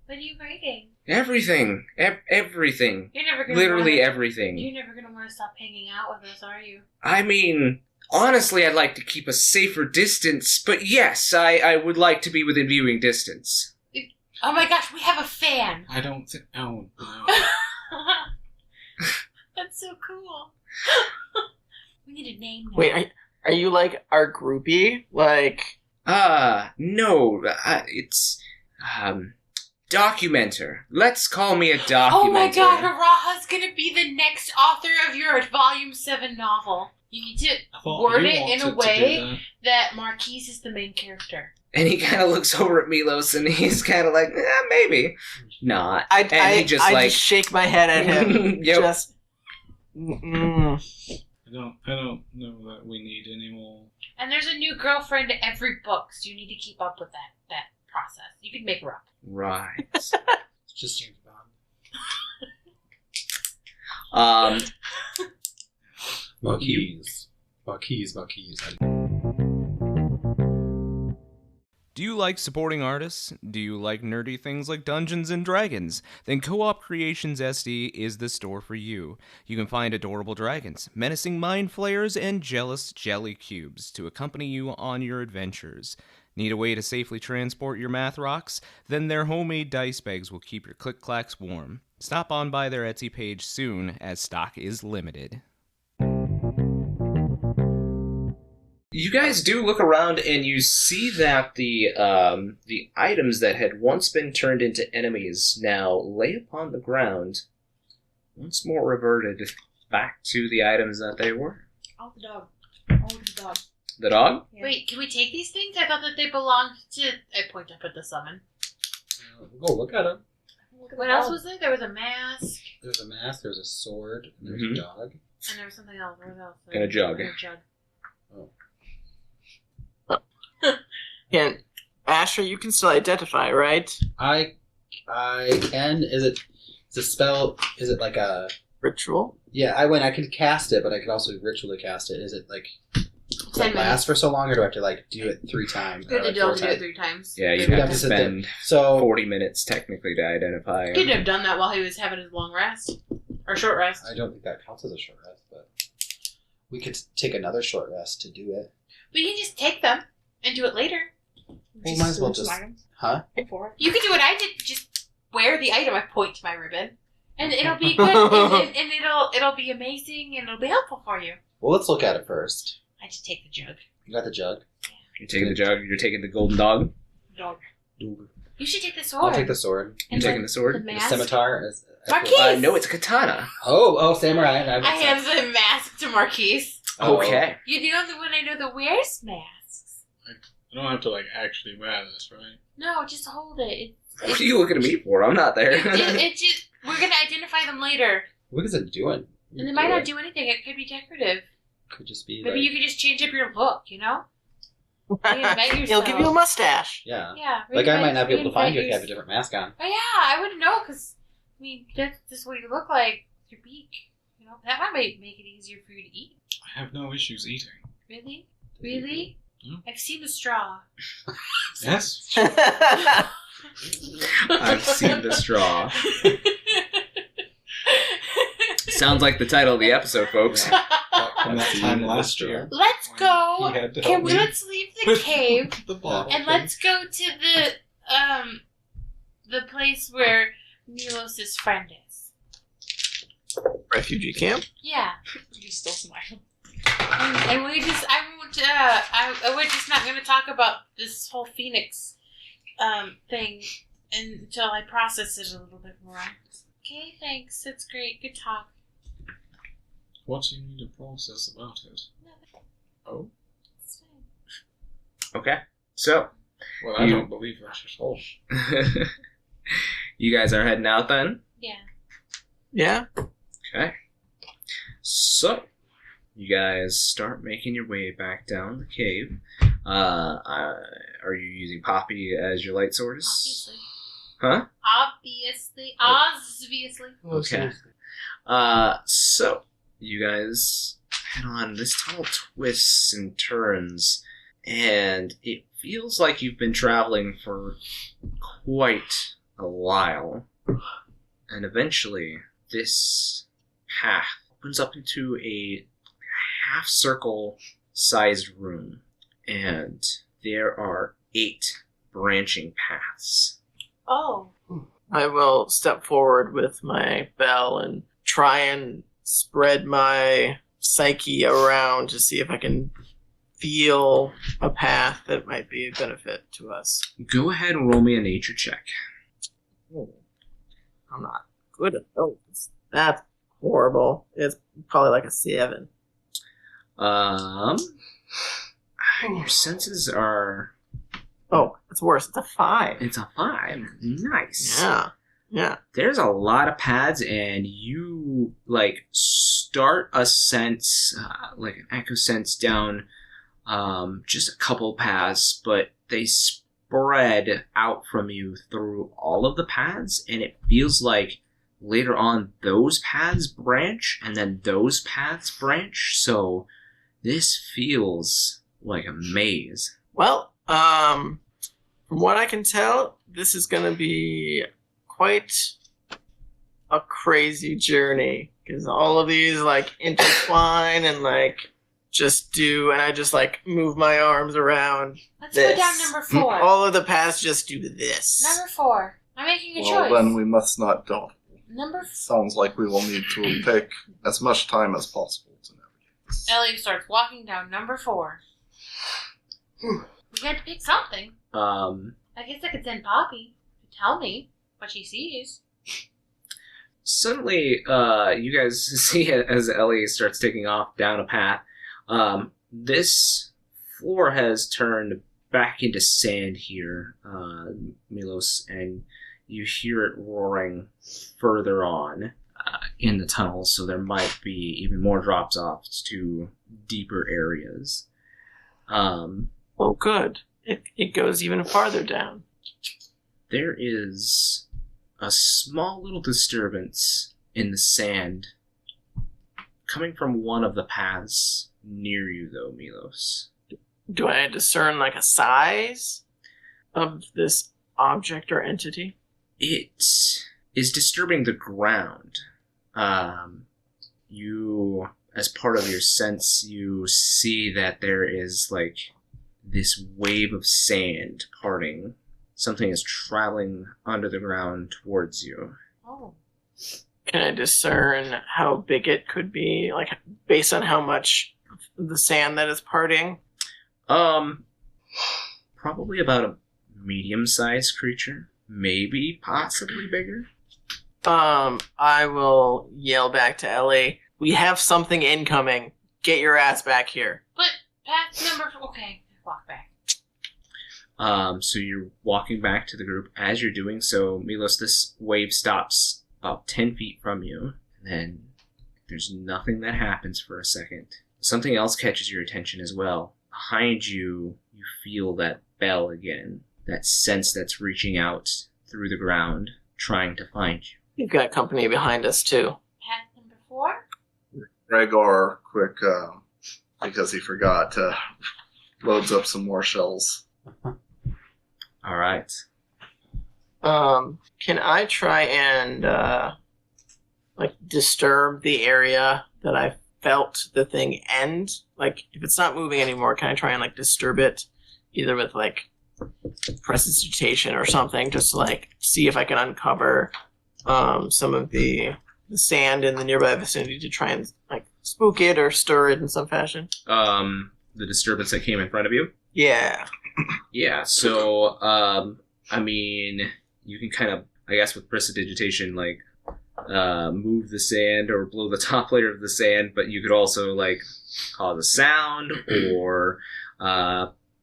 What are you writing? Everything. Everything. You're never gonna Literally wanna, everything. You're never gonna want to stop hanging out with us, are you? I mean, honestly, I'd like to keep a safer distance, but yes, I would like to be within viewing distance. Oh my gosh, we have a fan! I don't think. Oh, no. That's so cool. We need a name now. Wait, are you like our groupie? Like, No, it's, documenter. Let's call me a documenter. Oh my god, Araha's gonna be the next author of your Volume 7 novel. You need to I thought word you it in wanted a to way do that Marquies is the main character. And he kind of looks over at Milos, and he's kind of like, maybe. Not. I he just just shake my head at him. Yep. Just. I don't know that we need any more. And there's a new girlfriend every book, so you need to keep up with that process. You can make her up. Right. It's just James Bond. Marquies. Do you like supporting artists? Do you like nerdy things like Dungeons and Dragons? Then Co-op Creations SD is the store for you. You can find adorable dragons, menacing mind flayers, and jealous jelly cubes to accompany you on your adventures. Need a way to safely transport your math rocks? Then their homemade dice bags will keep your click-clacks warm. Stop on by their Etsy page soon, as stock is limited. You guys do look around and you see that the items that had once been turned into enemies now lay upon the ground, once more reverted back to the items that they were. Oh, the dog. Oh, the dog. The dog? Yeah. Wait, can we take these things? I thought that they belonged to... I point up at the summon. Go look at him. Look at What the else dog. was there? There was a mask, There's a mask, there's a sword, and there's Mhm. a dog. and there was something else. What else? And a jug. And a jug. And Asher, you can still identify, right? I can. Is it a spell? Is it like a Ritual. Yeah, I can cast it, but I could also ritually cast it. Is it like does 10 it last for so long, or do I have to like do it 3 times? Good or, to like, do 4 it times? 3 times. Yeah, you'd We'd have to sit there. spend So 40 minutes technically to identify. He could have done that while he was having his long rest. Or short rest. I don't think that counts as a short rest, but we could take another short rest to do it. We can just take them and do it later. We might as well some just- items. Huh? For it. You could do what I did. Just wear the item. I point to my ribbon. And it'll be good. and it'll be amazing. And it'll be helpful for you. Well, let's look at it first. I just take the jug. You got the jug? You're taking the jug, you're taking the golden dog, Dog. You should take the sword. I'll take the sword. you're taking the sword. The The mask. scimitar is. Marquies! No, it's a katana. Oh, samurai. I hand the mask to Marquies. Oh. Okay. You're the only one I know that wears masks. I don't have to like actually wear this, right? No, just hold it. What are you looking at me for? I'm not there. It just we're gonna identify them later, What is it doing? and they might not do anything. It could be decorative. Could just be Maybe like, you could just change up your look. You know? Reinvent He'll yourself. give you a mustache. yeah. Yeah. Like I might not be able to reinvent find you if you your- have a different mask on. Oh yeah, I wouldn't know because I mean that's what you look like. Your beak. You know that might make it easier for you to eat. I have no issues eating. Really? Really? Yeah. I've seen the straw. Yes. I've seen the straw. Sounds like the title of the episode, folks. From that time last year. Let's go. He had to Can help we me let's leave the cave the bottle. and let's go to the place where Milos' friend is. Refugee camp. Yeah. You stole some items. And we're just not going to talk about this whole Phoenix thing until I process it a little bit more. Okay, thanks. That's great. Good talk. What do you need to process about it? Oh, It's fine. Okay, so well, I You- don't believe that at all. you guys are heading out then. Yeah. Yeah. Okay. So, you guys start making your way back down the cave. Are you using Poppy as your light source? Obviously. Huh? Obviously. Okay. So, you guys head on. This tunnel twists and turns, and it feels like you've been traveling for quite a while. And eventually, this path opens up into a half-circle sized room, and there are 8 branching paths. Oh. I will step forward with my bell and try and spread my psyche around to see if I can feel a path that might be a benefit to us. Go ahead and roll me a nature check. I'm not good at those. That's horrible. It's probably like a 7. Your senses are... Oh, it's worse. It's a 5. It's a 5. Nice. Yeah. Yeah. There's a lot of paths, and you start a sense, like an echo sense down just a couple paths, but they spread out from you through all of the paths, and it feels like later on those paths branch, and then those paths branch. So this feels like a maze. Well, from what I can tell, this is going to be quite a crazy journey because all of these intertwine and and I just move my arms around. Let's This. go down number 4. All of the paths just do this. Number 4. I'm making a Well, choice. then we must not go. Number Sounds like we will need to take as much time as possible to navigate this. Ellie starts walking down number 4. We had to pick something. I guess I could send Poppy to tell me what she sees. Suddenly, you guys see as Ellie starts taking off down a path, this floor has turned back into sand here, Milos, and you hear it roaring further on in the tunnel, so there might be even more drops-offs to deeper areas. Oh, good. It goes even farther down. There is a small little disturbance in the sand coming from one of the paths near you, though, Milos. Do I discern like a size of this object or entity? It is disturbing the ground. You, as part of your sense, you see that there is like this wave of sand parting. Something is traveling under the ground towards you. Oh. Can I discern how big it could be, like based on how much of the sand that is parting? Probably about a medium-sized creature. Maybe, possibly bigger. I will yell back to Ellie, we have something incoming. Get your ass back here. But path number... Okay, walk back. So you're walking back to the group. As you're doing so, Milos, this wave stops about 10 feet from you. And then there's nothing that happens for a second. Something else catches your attention as well. Behind you, you feel that bell again. That sense that's reaching out through the ground, trying to find you. You've got company behind us, too. Path number 4? Gregor, quick, because he forgot, loads up some more shells. All right. Can I try and, disturb the area that I felt the thing end? Like, if it's not moving anymore, can I try and, disturb it? Either with, prestidigitation or something, just to, see if I can uncover, some of the sand in the nearby vicinity to try and, spook it or stir it in some fashion. The disturbance that came in front of you? Yeah. Yeah, so, you can kind of, I guess with prestidigitation, move the sand or blow the top layer of the sand, but you could also, cause a sound, or,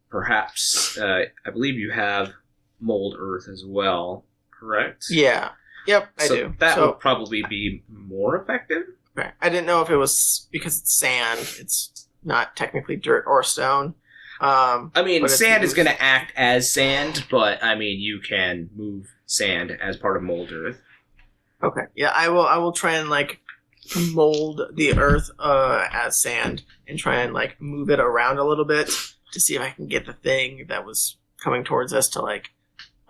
perhaps, I believe you have mold earth as well, correct? Yeah. Yep, I do. That would probably be more effective. Okay. I didn't know if it was because it's sand, it's not technically dirt or stone. Sand is going to act as sand, but, you can move sand as part of mold earth. Okay. Yeah, I will try and, mold the earth as sand and try and, move it around a little bit to see if I can get the thing that was coming towards us to,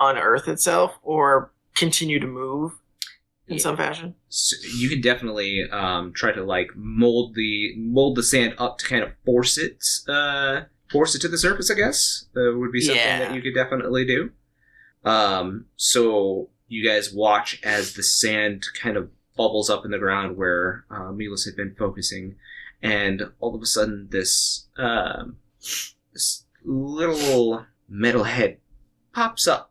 unearth itself or continue to move in some fashion. So you can definitely try to, mold the sand up to kind of force it to the surface, I guess, would be something that you could definitely do. So you guys watch as the sand kind of bubbles up in the ground where Milos had been focusing, and all of a sudden this little metal head pops up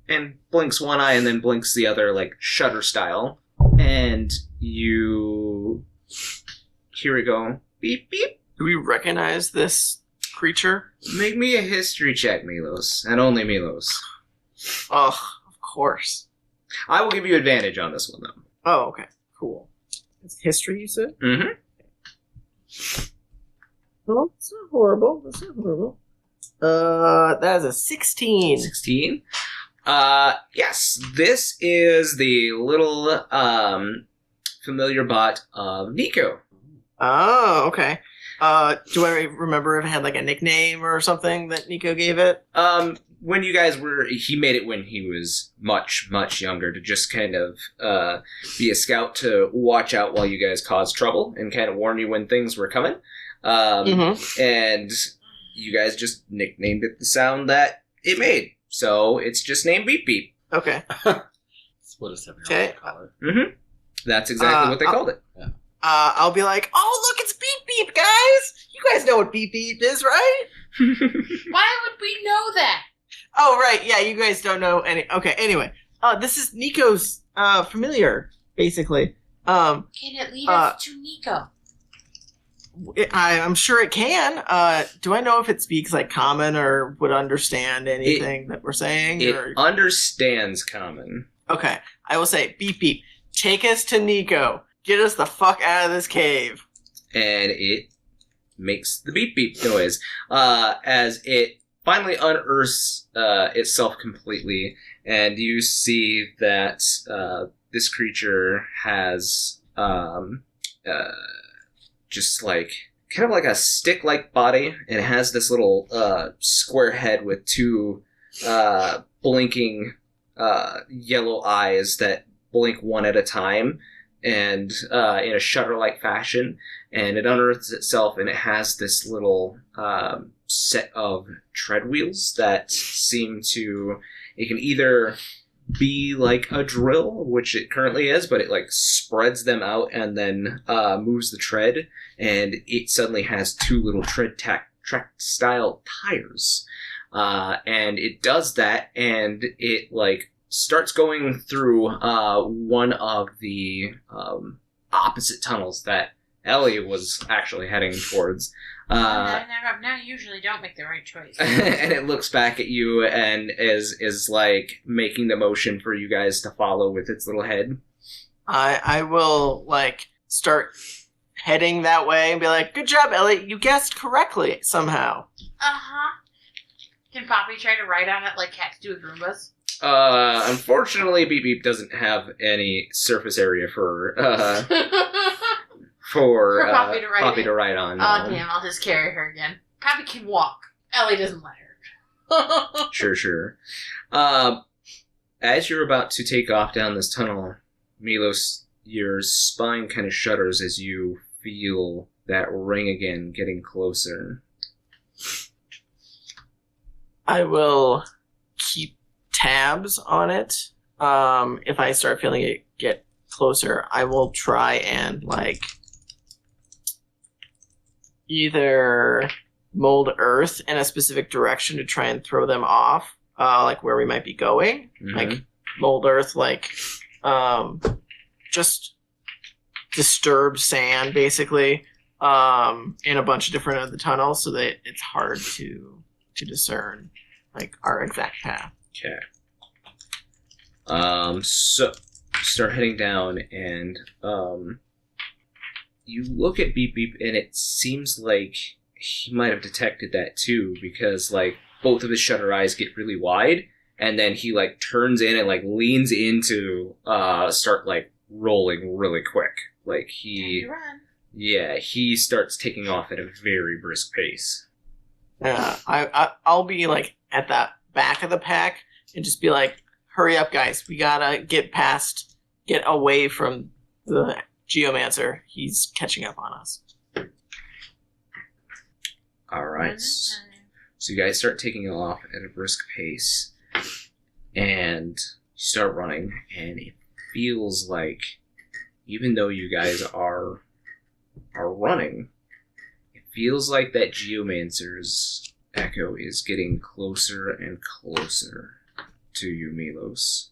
and blinks one eye and then blinks the other, shutter style, and you hear it go, beep, beep. Do we recognize this creature? Make me a history check, Milos, and only Milos. Oh, of course. I will give you advantage on this one, though. Oh, okay. Cool. It's history, you said? Mm-hmm. Well, it's not horrible. That's not horrible. That is a 16. 16? Yes. This is the little, familiar bot of Nico. Oh, okay. Do I remember if it had, a nickname or something that Nico gave it? When you guys he made it when he was much, much younger, to just kind of be a scout to watch out while you guys caused trouble and kind of warn you when things were coming. And you guys just nicknamed it the sound that it made. So it's just named Beep Beep. Okay. That's what a 7-year-old would call it. Mm-hmm. That's exactly what they called it. I'm I'll be like, oh, look, it's Beep Beep, guys! You guys know what Beep Beep is, right? Why would we know that? Oh, right, yeah, you guys don't know any... Okay, anyway. This is Nico's familiar, basically. Can it lead us to Nico? I'm sure it can. Do I know if it speaks like common or would understand anything that we're saying? It or... understands common. Okay, I will say, Beep Beep, take us to Nico. Get us the fuck out of this cave. And it makes the beep beep noise as it finally unearths itself completely, and you see that this creature has just like kind of like a stick-like body, and it has this little square head with two blinking yellow eyes that blink one at a time, and in a shutter-like fashion, and it unearths itself, and it has this little set of tread wheels that seem to... It can either be like a drill, which it currently is, but it like spreads them out and then moves the tread, and it suddenly has two little tread track-style tires. And it does that, and it like starts going through one of the opposite tunnels that Ellie was actually heading towards. Now usually don't make the right choice. And it looks back at you and is like making the motion for you guys to follow with its little head. I will like start heading that way and be like, good job, Ellie, you guessed correctly somehow. Uh-huh. Can Poppy try to ride on it like cats do with Roombas? Unfortunately, Beep Beep doesn't have any surface area for Poppy to ride on. Oh, damn, I'll just carry her again. Poppy can walk. Ellie doesn't let her. Sure. As you're about to take off down this tunnel, Milos, your spine kind of shudders as you feel that ring again getting closer. I will keep tabs on it. If I start feeling it get closer, I will try and like either mold earth in a specific direction to try and throw them off, like where we might be going. Mm-hmm. Like mold earth, like just disturbed sand, basically, in a bunch of different of the tunnels, so that it's hard to discern like our exact path. Okay. So start heading down, and you look at Beep Beep, and it seems like he might have detected that too, because like both of his shutter eyes get really wide, and then he like turns in and like leans into start like rolling really quick. Like he starts taking off at a very brisk pace. Yeah, I'll be like at the back of the pack and just be like, hurry up, guys. We gotta get away from the Geomancer. He's catching up on us. Alright. So you guys start taking off at a brisk pace, and you start running, and it feels like, even though you guys are running, it feels like that Geomancer's echo is getting closer and closer to you, Milos.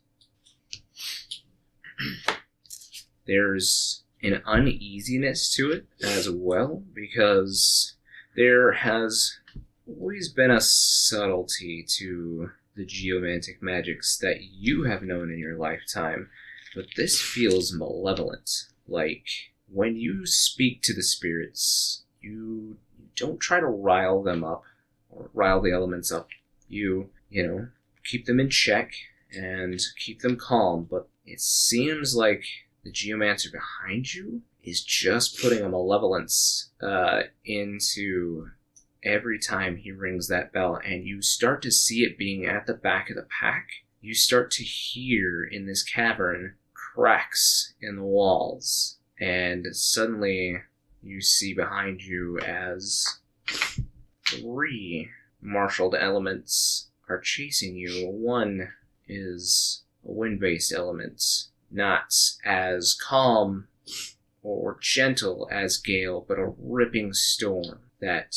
There's an uneasiness to it as well, because there has always been a subtlety to the geomantic magics that you have known in your lifetime, but this feels malevolent. Like, when you speak to the spirits, you don't try to rile them up, or rile the elements up. You keep them in check and keep them calm, but it seems like the Geomancer behind you is just putting a malevolence into every time he rings that bell, and you start to see it being at the back of the pack. You start to hear in this cavern cracks in the walls, and suddenly you see behind you as 3 marshaled elements are chasing you. One is a wind-based element, not as calm or gentle as gale, but a ripping storm that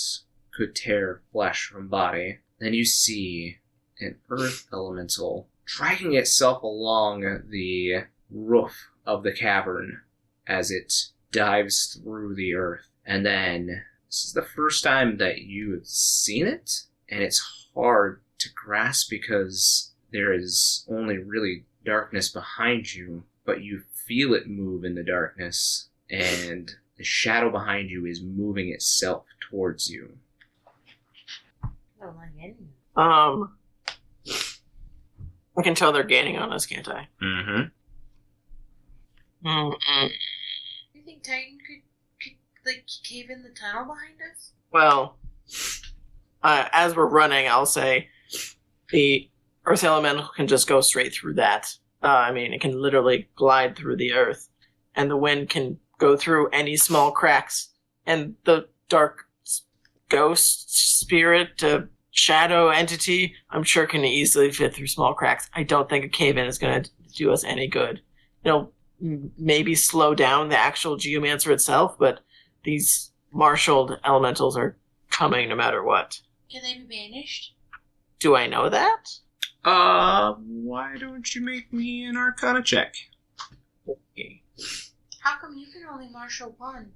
could tear flesh from body. Then you see an earth elemental dragging itself along the roof of the cavern as it dives through the earth. And then this is the first time that you have seen it, and it's hard to grasp because there is only really darkness behind you, but you feel it move in the darkness, and the shadow behind you is moving itself towards you. I don't like any. I can tell they're gaining on us, can't I? Mm-hmm. Mm-mm. You think Titan could like cave in the tunnel behind us? Well, as we're running, I'll say the Earth Elemental can just go straight through that. It can literally glide through the earth, and the wind can go through any small cracks, and the dark ghost, spirit, shadow entity, I'm sure can easily fit through small cracks. I don't think a cave-in is going to do us any good. It'll maybe slow down the actual geomancer itself, but these marshaled elementals are coming no matter what. Can they be banished? Do I know that? Why don't you make me an Arcana check? Okay. How come you can only marshal one?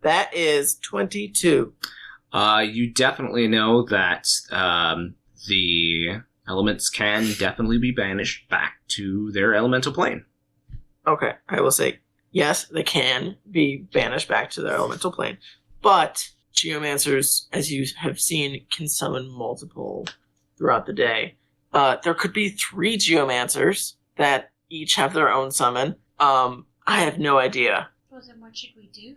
That is 22. You definitely know that the elements can definitely be banished back to their elemental plane. Okay, I will say, yes, they can be banished back to their elemental plane, but geomancers, as you have seen, can summon multiple throughout the day. There could be 3 geomancers that each have their own summon. I have no idea. Well, then what should we do?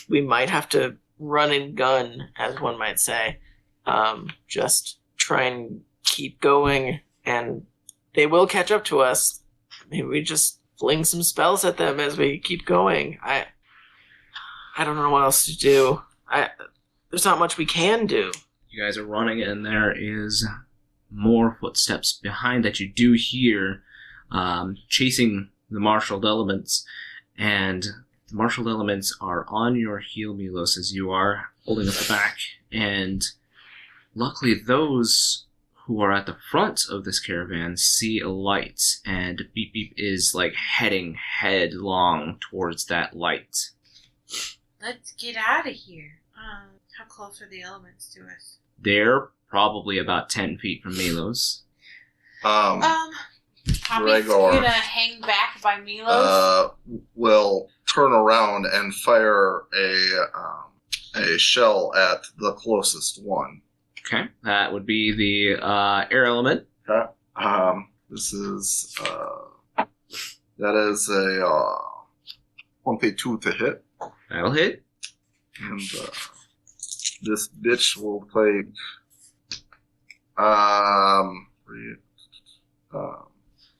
We might have to run and gun, as one might say. Just try and keep going, and they will catch up to us. Maybe we just fling some spells at them as we keep going. I don't know what else to do. There's not much we can do. You guys are running, and there is more footsteps behind that you do hear, chasing the marshaled elements, and the marshaled elements are on your heel, Milos, as you are holding up the back, and luckily those who are at the front of this caravan see a light, and Beep Beep is heading headlong towards that light. Let's get out of here. How close are the elements to us? They're probably about 10 feet from Milos. Poppy's Gregor, gonna hang back by Milos. will turn around and fire a shell at the closest one. Okay, that would be the air element. Okay. This is that is a 22 to hit, That'll hit. and this bitch will take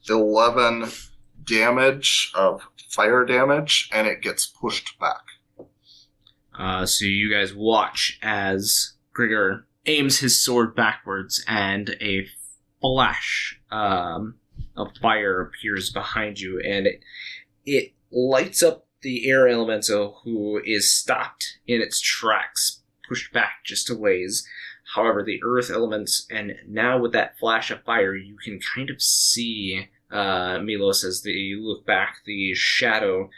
11 damage of fire damage, and it gets pushed back. So you guys watch as Gregor aims his sword backwards, and a flash of fire appears behind you, and it lights up the air elemental, who is stopped in its tracks, pushed back just a ways. However, the earth elements, and now with that flash of fire, you can kind of see, Milos, as you look back, the shadow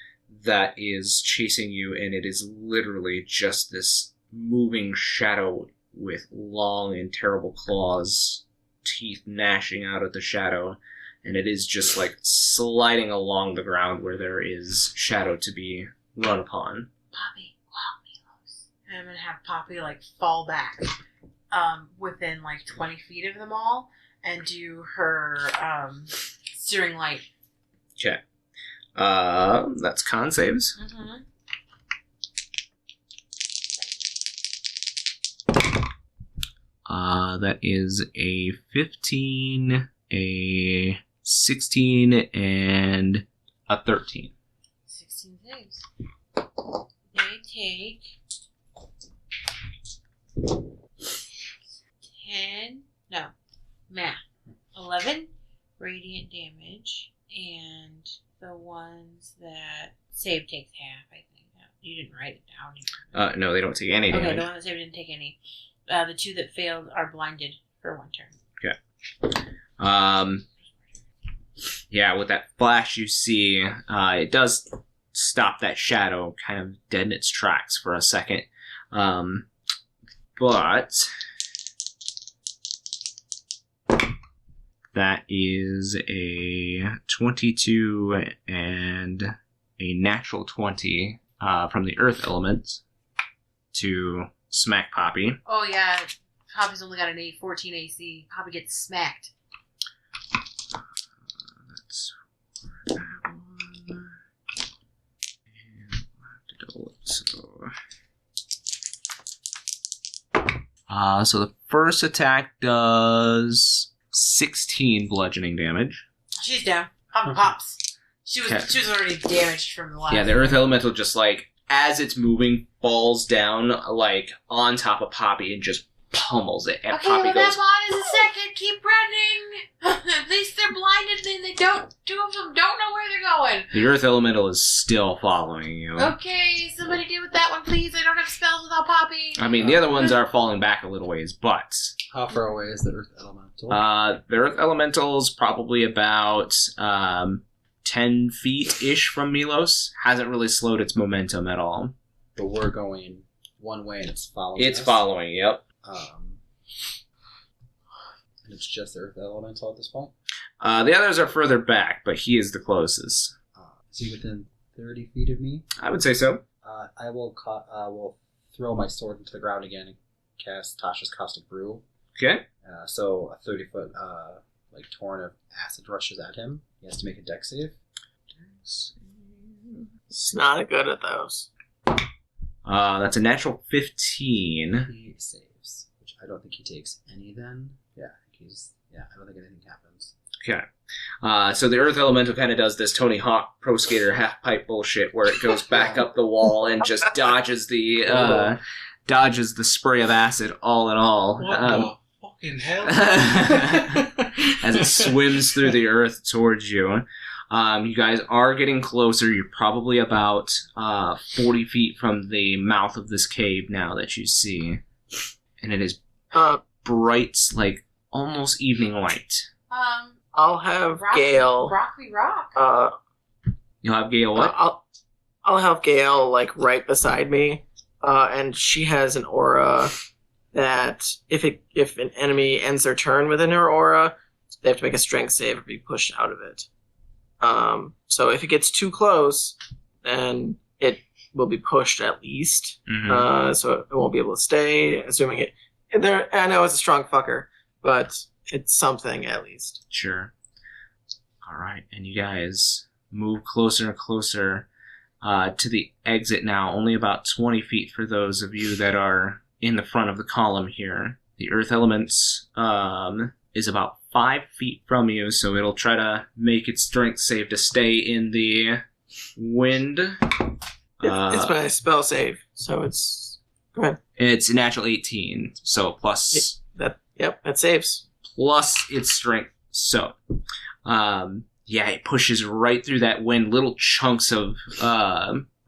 that is chasing you, and it is literally just this moving shadow with long and terrible claws, teeth gnashing out at the shadow, and it is just sliding along the ground where there is shadow to be run upon. Poppy, wow, Milos. And I'm gonna have Poppy fall back within 20 feet of them all and do her steering light. Okay. That's con saves. Mm-hmm. That is a 15, a 16, and a 13. 16 saves. They take 11 radiant damage and the ones that save takes half, I think. No, you didn't write it down. No, they don't take any damage. Okay, the one that saved didn't take any. The 2 that failed are blinded for 1 turn. Okay. Yeah, with that flash you see, it does stop that shadow kind of dead in its tracks for a second. But that is a 22 and a natural 20 from the earth element to smack Poppy. Oh, yeah. Poppy's only got an 14 AC. Poppy gets smacked. That's that one. And we'll have to double it. So the first attack does 16 bludgeoning damage. She's down. Poppy pops. She was already damaged from the last. Yeah, the earth elemental just like as it's moving falls down like on top of Poppy and just pummels it. And Okay, Poppy well, goes. that mod is a second. Keep running. At least they're blinded and they don't. 2 of them don't know where they're going. The earth elemental is still following you. Okay, somebody deal with that one, please. I don't have spells without Poppy. I mean, the other ones are falling back a little ways, but How far away is the Earth Elemental? the earth elemental is probably about 10 feet-ish from Milos. Hasn't really slowed its momentum at all. But we're going one way and it's following It's us. following, yep. And it's just the Earth Elemental at this point? The others are further back, but he is the closest. Is he within 30 feet of me? I would say so. I will will throw my sword into the ground again and cast Tasha's Caustic Brew. Okay. So a 30-foot like torrent of acid rushes at him. He has to make a dex save. It's not good at those. That's a natural 15. He saves, which I don't think he takes any then. Yeah, I don't think anything happens. Okay. So the Earth Elemental kind of does this Tony Hawk Pro Skater half-pipe bullshit where it goes back up the wall and just dodges the spray of acid all in all. What the fucking hell? As it swims through the earth towards you. You guys are getting closer. You're probably about 40 feet from the mouth of this cave now that you see. And it is bright, like almost evening light. I'll have Gale. Rock. You'll have Gale what? I'll have Gale like right beside me, and she has an aura that if an enemy ends their turn within her aura, they have to make a strength save or be pushed out of it. So if it gets too close, then it will be pushed at least. Mm-hmm. So it won't be able to stay. Assuming it. I know it's a strong fucker, but it's something at least. Sure. All right, and you guys move closer and closer to the exit now. Only about 20 feet for those of you that are in the front of the column here. The Earth Elements is about 5 feet from you, so it'll try to make its strength save to stay in the wind. It's my spell save, so it's... Go ahead. It's a natural 18, so plus... That saves. Plus its strength. So, it pushes right through that wind, little chunks of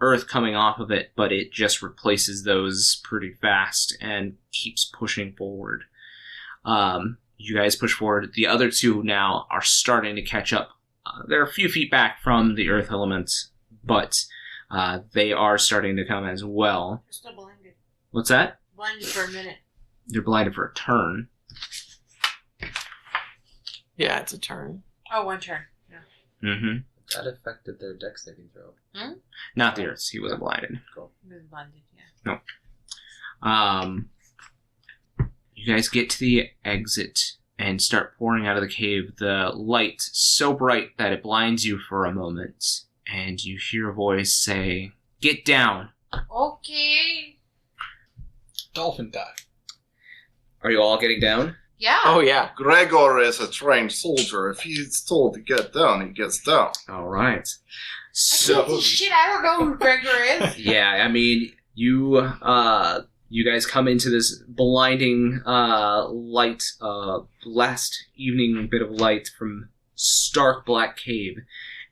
earth coming off of it, but it just replaces those pretty fast and keeps pushing forward. You guys push forward. The other two now are starting to catch up. They're a few feet back from the earth elements, but they are starting to come as well. They're still blinded. What's that? Blinded for a minute. They're blinded for a turn. Yeah, it's a turn. Oh, 1 turn. Yeah. Mm-hmm. That affected their dex saving throw. Not the earth. He wasn't blinded. Cool. He was blinded, yeah. No. You guys get to the exit and start pouring out of the cave. The light so bright that it blinds you for a moment, and you hear a voice say, "Get down." Okay. Dolphin dive. Are you all getting down? Yeah. Oh, yeah. Gregor is a trained soldier. If he's told to get down, he gets down. All right. I So, can't see shit. I don't know who Gregor is. yeah, I mean, you guys come into this blinding light, last evening bit of light from stark black cave,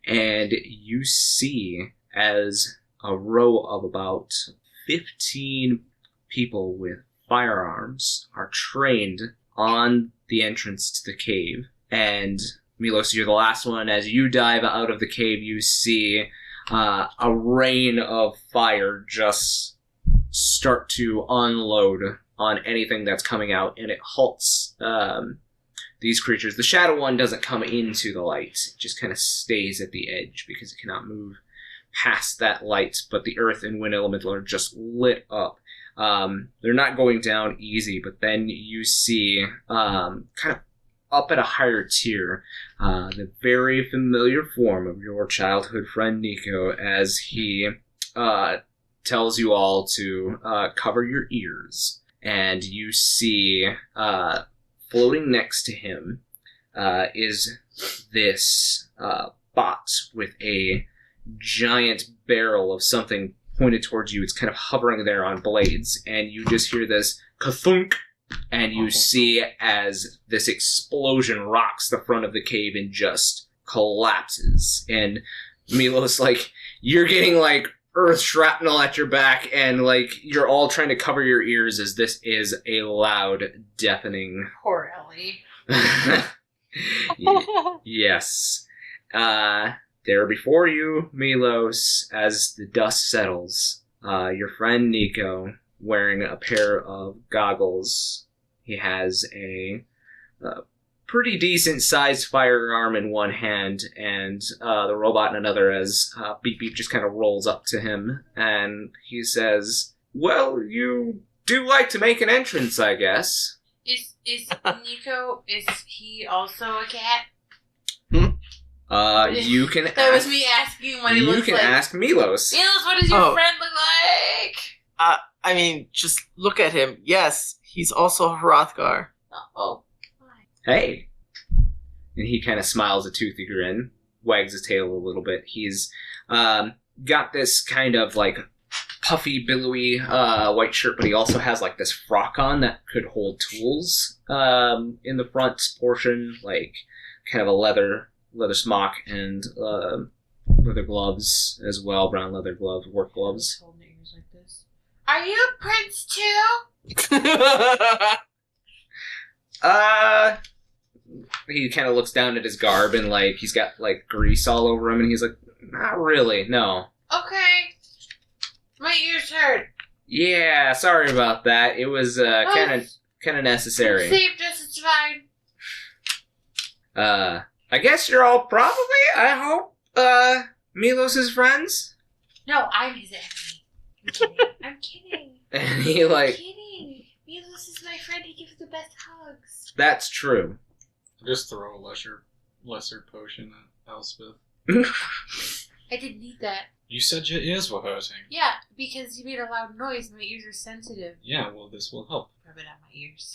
and you see as a row of about 15 people with firearms are trained on the entrance to the cave. And Milos, you're the last one. As you dive out of the cave, you see a rain of fire just start to unload on anything that's coming out, and it halts these creatures. The shadow one doesn't come into the light. It just kind of stays at the edge because it cannot move past that light, but the earth and wind elemental are just lit up. They're not going down easy, but then you see kind of up at a higher tier the very familiar form of your childhood friend Nico, as he tells you all to cover your ears. And you see floating next to him is this bot with a giant barrel of something pointed towards you. It's kind of hovering there on blades, and you just hear this kathunk, and you see as this explosion rocks the front of the cave and just collapses. And Milos, like, you're getting like earth shrapnel at your back, and like you're all trying to cover your ears as this is a loud, deafening. Poor Ellie. Yes. There before you, Milos, as the dust settles, your friend Nico, wearing a pair of goggles. He has a pretty decent sized firearm in one hand, and the robot in another, as Beep Beep just kind of rolls up to him, and he says, "Well, you do like to make an entrance, I guess." Is Nico, is he also a cat? You can That ask, was me asking what he looks like. You can ask Milos. Milos, what does your friend look like? I mean, just look at him. Yes, he's also a Hrothgar. Oh. Hey. And he kind of smiles a toothy grin, wags his tail a little bit. He's got this kind of like puffy, billowy white shirt, but he also has like this frock on that could hold tools in the front portion, like kind of a leather smock and leather gloves as well, brown leather gloves, work gloves. Are you a prince too? He kind of looks down at his garb, and like he's got like grease all over him, and he's like, "Not really, no." Okay. My ears hurt. Yeah, sorry about that. It was kind of necessary. Saved us, it's fine. I guess you're all probably, I hope, Milos' friends? No, I'm his enemy. I'm kidding. And he like... I'm kidding. Milos is my friend. He gives the best hugs. That's true. Just throw a lesser potion at Elspeth. I didn't need that. You said your ears were hurting. Yeah, because you made a loud noise. My ears are sensitive. Yeah, well, this will help. Rub it on my ears.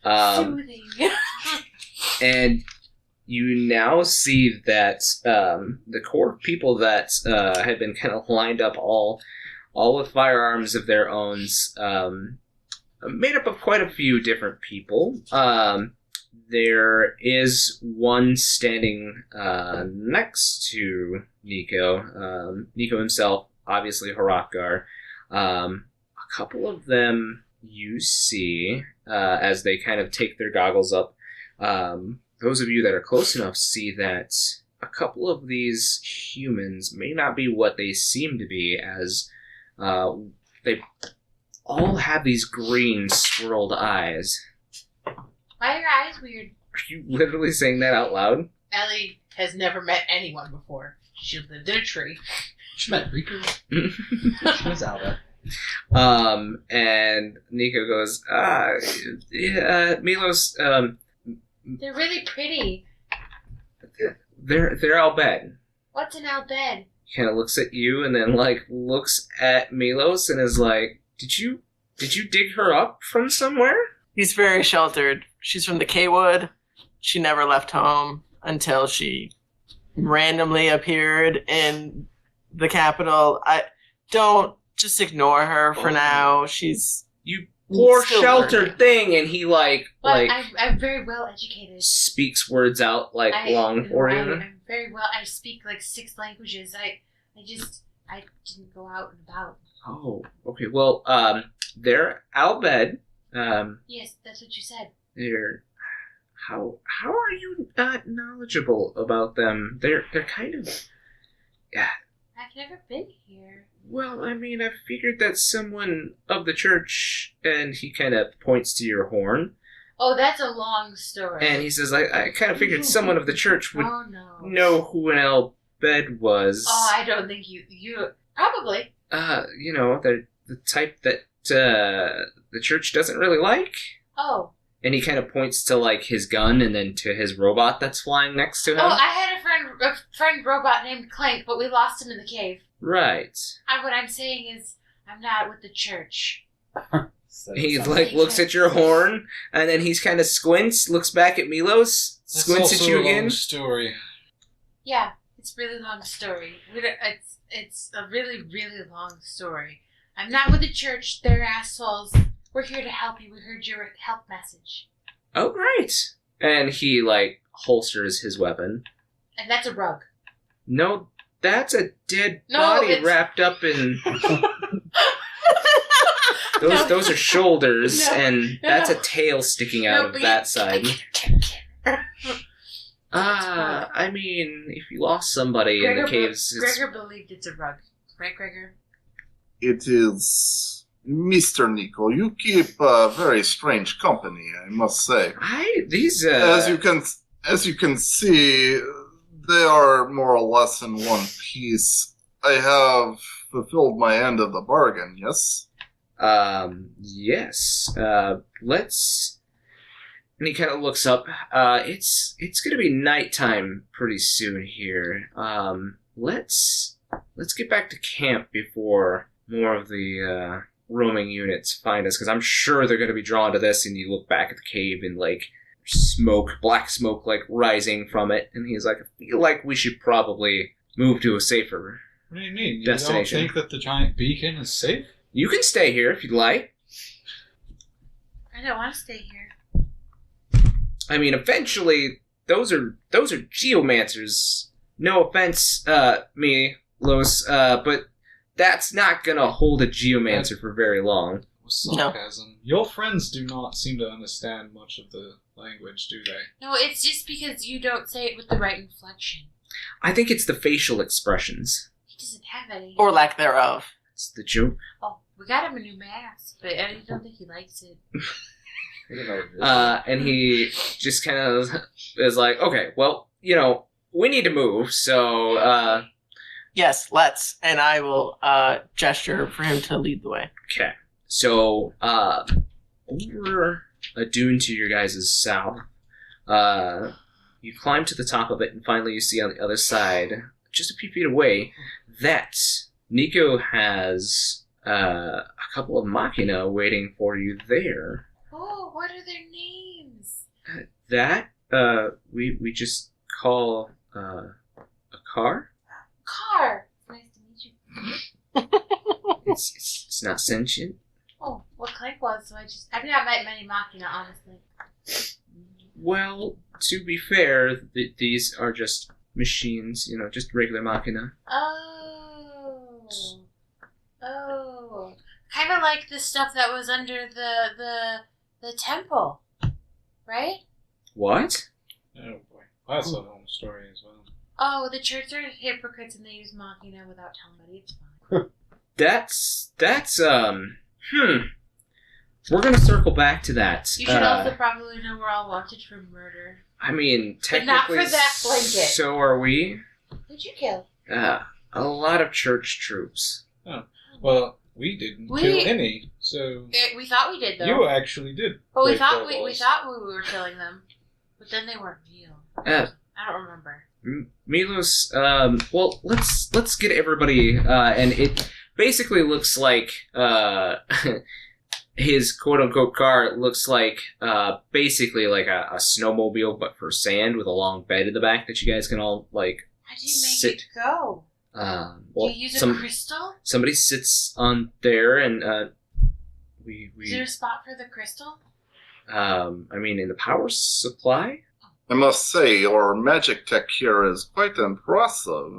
Soothing. And you now see that the core of people that had been kind of lined up all with firearms of their own, made up of quite a few different people. There is one standing next to Nico. Nico himself, obviously Hrothgar. A couple of them you see as they kind of take their goggles up. Those of you that are close enough see that a couple of these humans may not be what they seem to be, as they all have these green swirled eyes. Why are your eyes weird? Are you literally saying that out loud? Ellie has never met anyone before. She lived in a tree. She met Rico. She was Alba. And Nico goes, yeah, Milos, They're really pretty. they're Albed. What's an Albed? Kind of looks at you and then like looks at Milos and is like, did you dig her up from somewhere? He's very sheltered. She's from the K-Wood. She never left home until she randomly appeared in the capital. Just ignore her for now. She's... You poor Still sheltered learning. thing, and he like But I'm very well educated. speaks words out like long for you. I'm very well. I speak like 6 languages. I didn't go out and about. Oh, okay. Well, they're out of bed. Yes, that's what you said. They're how are you not knowledgeable about them? They're kind of I've never been here. well. I mean, I figured that someone of the church, and he kind of points to your horn, Oh, that's a long story. and he says, "I kind of figured someone of the church would Oh no. know who an Elspeth was." Oh, I don't think you probably. You know, they're the type that the church doesn't really like. Oh. And he kind of points to like his gun and then to his robot that's flying next to him. Oh, I had a friend robot named Clank, but we lost him in the cave. Right. What I'm saying is, I'm not with the church. He Sounds like looks at your horn and then he's kind of squints, looks back at Milos, That's squints at also you a again. long story. Yeah, it's a really long story. It's a really, really long story. I'm not with the church. They're assholes. We're here to help you. We heard your help message. Oh, great. And he like holsters his weapon. And that's a rug. No, that's a dead No, body it's- wrapped up in No. those are shoulders, No, and no, that's no. a tail sticking out but of that side. Gregor I mean, if you lost somebody in the caves, it's... Gregor believed it's a rug. Right, Gregor? It is Mr. Nico. You keep very strange company, I must say. These As you can see, they are more or less in one piece. I have fulfilled my end of the bargain. Yes. Yes. Let's. And he kind of looks up. It's gonna be nighttime pretty soon here. Let's get back to camp before more of the roaming units find us, because I'm sure they're gonna be drawn to this. And you look back at the cave and like black smoke, like rising from it. And he's like, I feel like we should probably move to a safer. What do you mean? You Destination. don't think that the giant beacon is safe? You can stay here if you'd like. I don't want to stay here. I mean, eventually, those are geomancers. No offense, Milos, but that's not gonna hold a geomancer for very long. With sarcasm. Your friends do not seem to understand much of the language, do they? No, it's just because you don't say it with the right inflection. I think it's the facial expressions. He doesn't have any. Or lack thereof. It's the joke. Oh, we got him a new mask, but I don't think he likes it. And he just kind of is like, okay, well, you know, we need to move, so, Yes, let's. And I will gesture for him to lead the way. okay. So, over a dune to your guys' south, you climb to the top of it, and finally you see on the other side, just a few feet away, that Nico has a couple of machina waiting for you there. Oh, what are their names? That, we just call, a car? Car. Nice to meet you. It's not sentient. Oh, well, Clank was, so I've not met many Machina, honestly. Well, to be fair, these are just machines, you know, just regular machina. Oh. Kind of like the stuff that was under the temple, right? What? Oh boy. That's a long story as well. Oh, the church are hypocrites and they use Machina without telling anybody. It's fine. That's We're gonna circle back to that. You should also probably know we're all wanted for murder. I mean, But not technically, for that blanket. so are we. Who'd you kill? A lot of church troops. Well, we didn't kill any, so We thought we did, though. you actually did. But we break thought their we laws. thought we were killing them, but then they weren't real. Uh, I don't remember. Milos, well, let's get everybody, and it basically looks like, his quote-unquote car looks like, basically like a snowmobile, but for sand with a long bed in the back that you guys can all, like, How do you make sit. it go? Well, Do you use a crystal? somebody sits on there and, Is there a spot for the crystal? I mean, in the power supply? I must say, your magic tech here is quite impressive.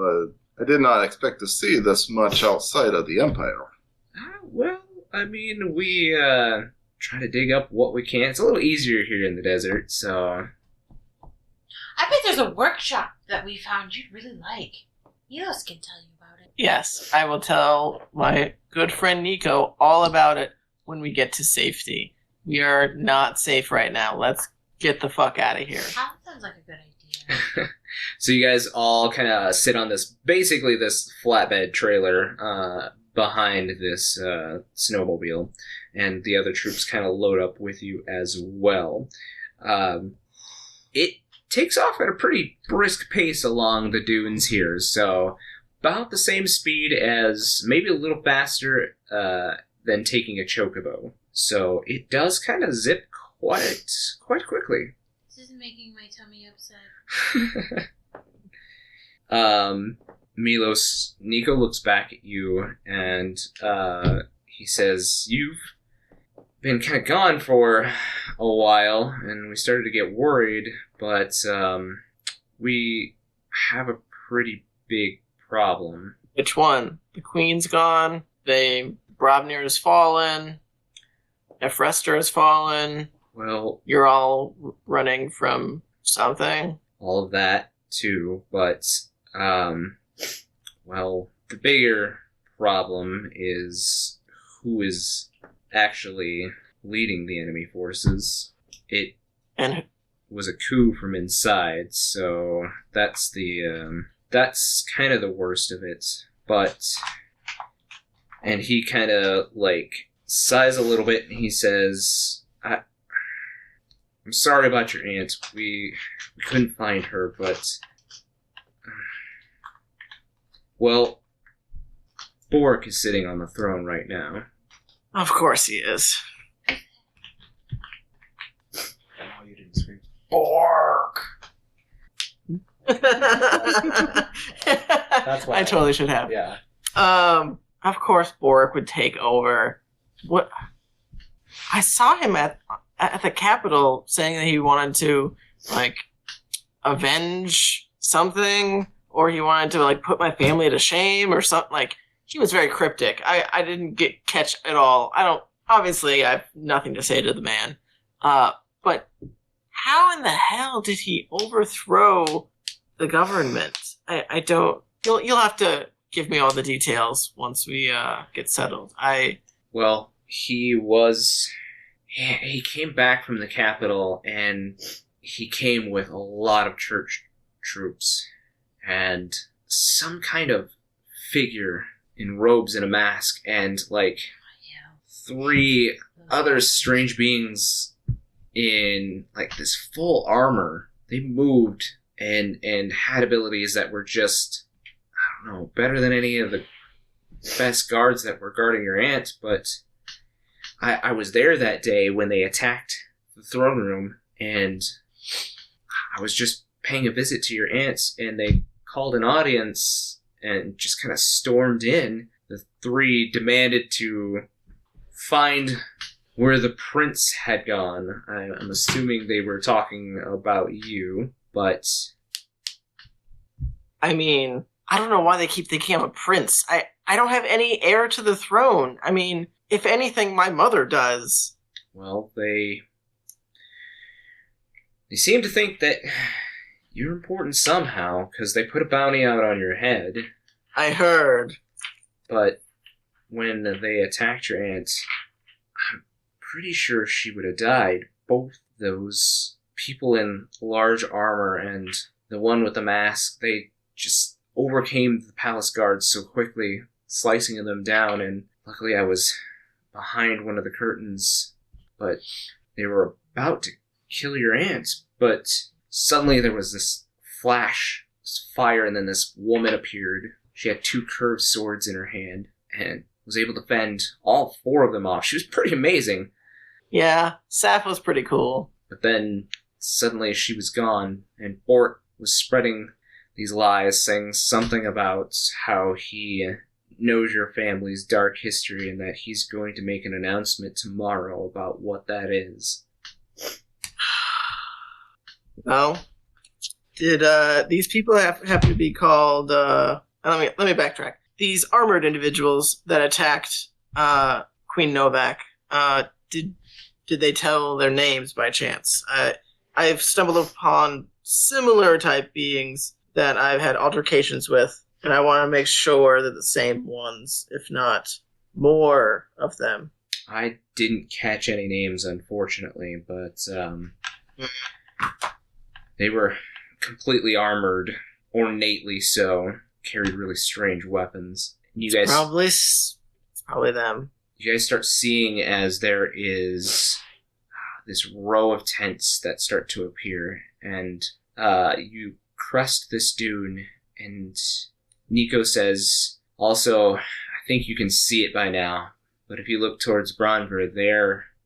I did not expect to see this much outside of the Empire. Well, I mean, we try to dig up what we can. It's a little easier here in the desert, so... I bet there's a workshop that we found you'd really like. Milos can tell you about it. Yes, I will tell my good friend Nico all about it when we get to safety. We are not safe right now. Let's get the fuck out of here. That sounds like a good idea. So you guys all kind of sit on this flatbed trailer behind this snowmobile, and the other troops kind of load up with you as well. It takes off at a pretty brisk pace along the dunes here, so about the same speed as, maybe a little faster than taking a chocobo. So it does kind of zip quite quickly. This is making my tummy upset. Nico looks back at you and he says, "You've been kind of gone for a while, and we started to get worried, but we have a pretty big problem." Which one? The Queen's gone. Bravnir has fallen. Efrester has fallen. Well, You're all running from something. all of that too, but well, the bigger problem is who is actually leading the enemy forces. It And was a coup from inside, so that's that's kind of the worst of it. And he kind of sighs a little bit, and he says, "I'm sorry about your aunt. We couldn't find her, but well, Bork is sitting on the throne right now." of course he is. Oh, you didn't scream. Bork! That's why I totally should have. Yeah. Of course Bork would take over. What? I saw him at the Capitol saying that he wanted to, avenge something, or he wanted to, put my family to shame, or something. He was very cryptic. I didn't catch it all. Obviously, I have nothing to say to the man. But how in the hell did he overthrow the government? I don't... You'll have to give me all the details once we get settled. Well, he came back from the capital, and he came with a lot of church troops and some kind of figure in robes and a mask, and 3 other strange beings in this full armor. They moved and had abilities that were just, I don't know, better than any of the best guards that were guarding your aunt. But I was there that day when they attacked the throne room, and I was just paying a visit to your aunt, and they called an audience and just kind of stormed in. The 3 demanded to find where the prince had gone. I'm assuming they were talking about you, but... I mean, I don't know why they keep thinking I'm a prince. I don't have any heir to the throne. I mean, if anything, my mother does. Well, they seem to think that you're important somehow, because they put a bounty out on your head. I heard. But when they attacked your aunt, I'm pretty sure she would have died. Both those people in large armor and the one with the mask, they just overcame the palace guards so quickly, slicing them down, and luckily I was behind one of the curtains, but they were about to kill your aunt. But suddenly there was this flash, this fire, and then this woman appeared. She had 2 curved swords in her hand and was able to fend all 4 of them off. She was pretty amazing. Yeah, Saf was pretty cool. But then suddenly she was gone, and Bort was spreading these lies, saying something about how he knows your family's dark history and that he's going to make an announcement tomorrow about what that is. Well, did these people have to be called? Let me backtrack. These armored individuals that attacked Queen Novak. Did they tell their names by chance? I've stumbled upon similar type beings that I've had altercations with, and I want to make sure that the same ones, if not more of them. I didn't catch any names, unfortunately, but they were completely armored, ornately so, carried really strange weapons. And you guys It's probably them. You guys start seeing as there is this row of tents that start to appear, and you crest this dune, and Nico says, also, I think you can see it by now, but if you look towards Bronver,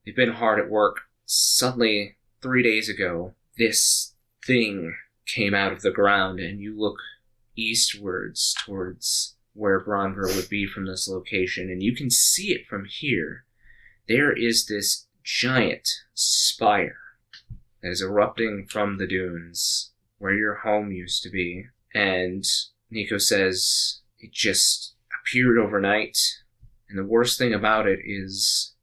they've been hard at work. Suddenly, 3 days ago, this thing came out of the ground, and you look eastwards towards where Bronver would be from this location, and you can see it from here. There is this giant spire that is erupting from the dunes where your home used to be. And Nico says it just appeared overnight, and the worst thing about it is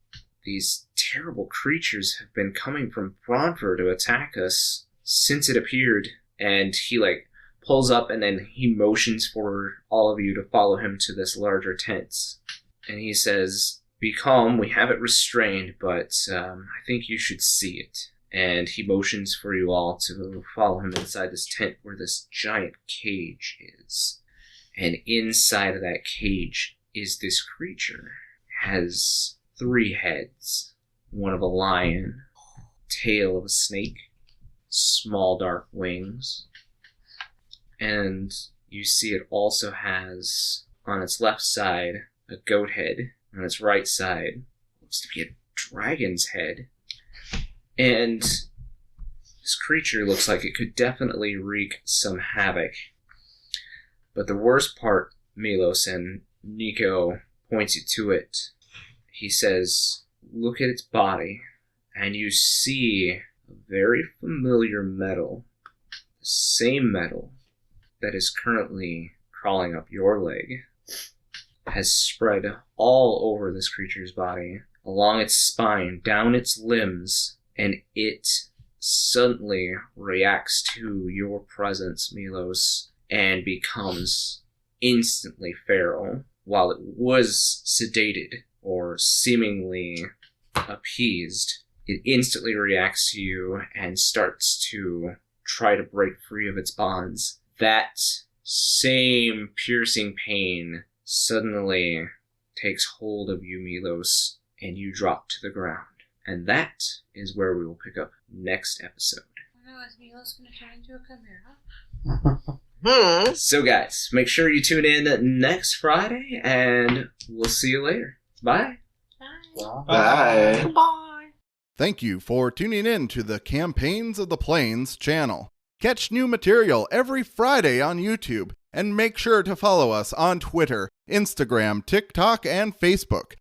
these terrible creatures have been coming from Bronver to attack us since it appeared. And he pulls up, and then he motions for all of you to follow him to this larger tent. And he says, be calm, we have it restrained, but I think you should see it. And he motions for you all to follow him inside this tent where this giant cage is. And inside of that cage is this creature. It has 3 heads. One of a lion, tail of a snake, small dark wings. And you see it also has, on its left side, a goat head. On its right side, looks to be a dragon's head. And this creature looks like it could definitely wreak some havoc. But the worst part, Milos, and Nico points you to it. He says, look at its body, and you see a very familiar metal. The same metal that is currently crawling up your leg has spread all over this creature's body, along its spine, down its limbs, and it suddenly reacts to your presence, Milos, and becomes instantly feral. While it was sedated or seemingly appeased, it instantly reacts to you and starts to try to break free of its bonds. That same piercing pain suddenly takes hold of you, Milos, and you drop to the ground. And that is where we will pick up next episode. Oh no, is Milos going to turn into a chimera? So guys, make sure you tune in next Friday, and we'll see you later. Bye. Bye. Bye. Goodbye. Thank you for tuning in to the Campaigns of the Plains channel. Catch new material every Friday on YouTube, and make sure to follow us on Twitter, Instagram, TikTok, and Facebook.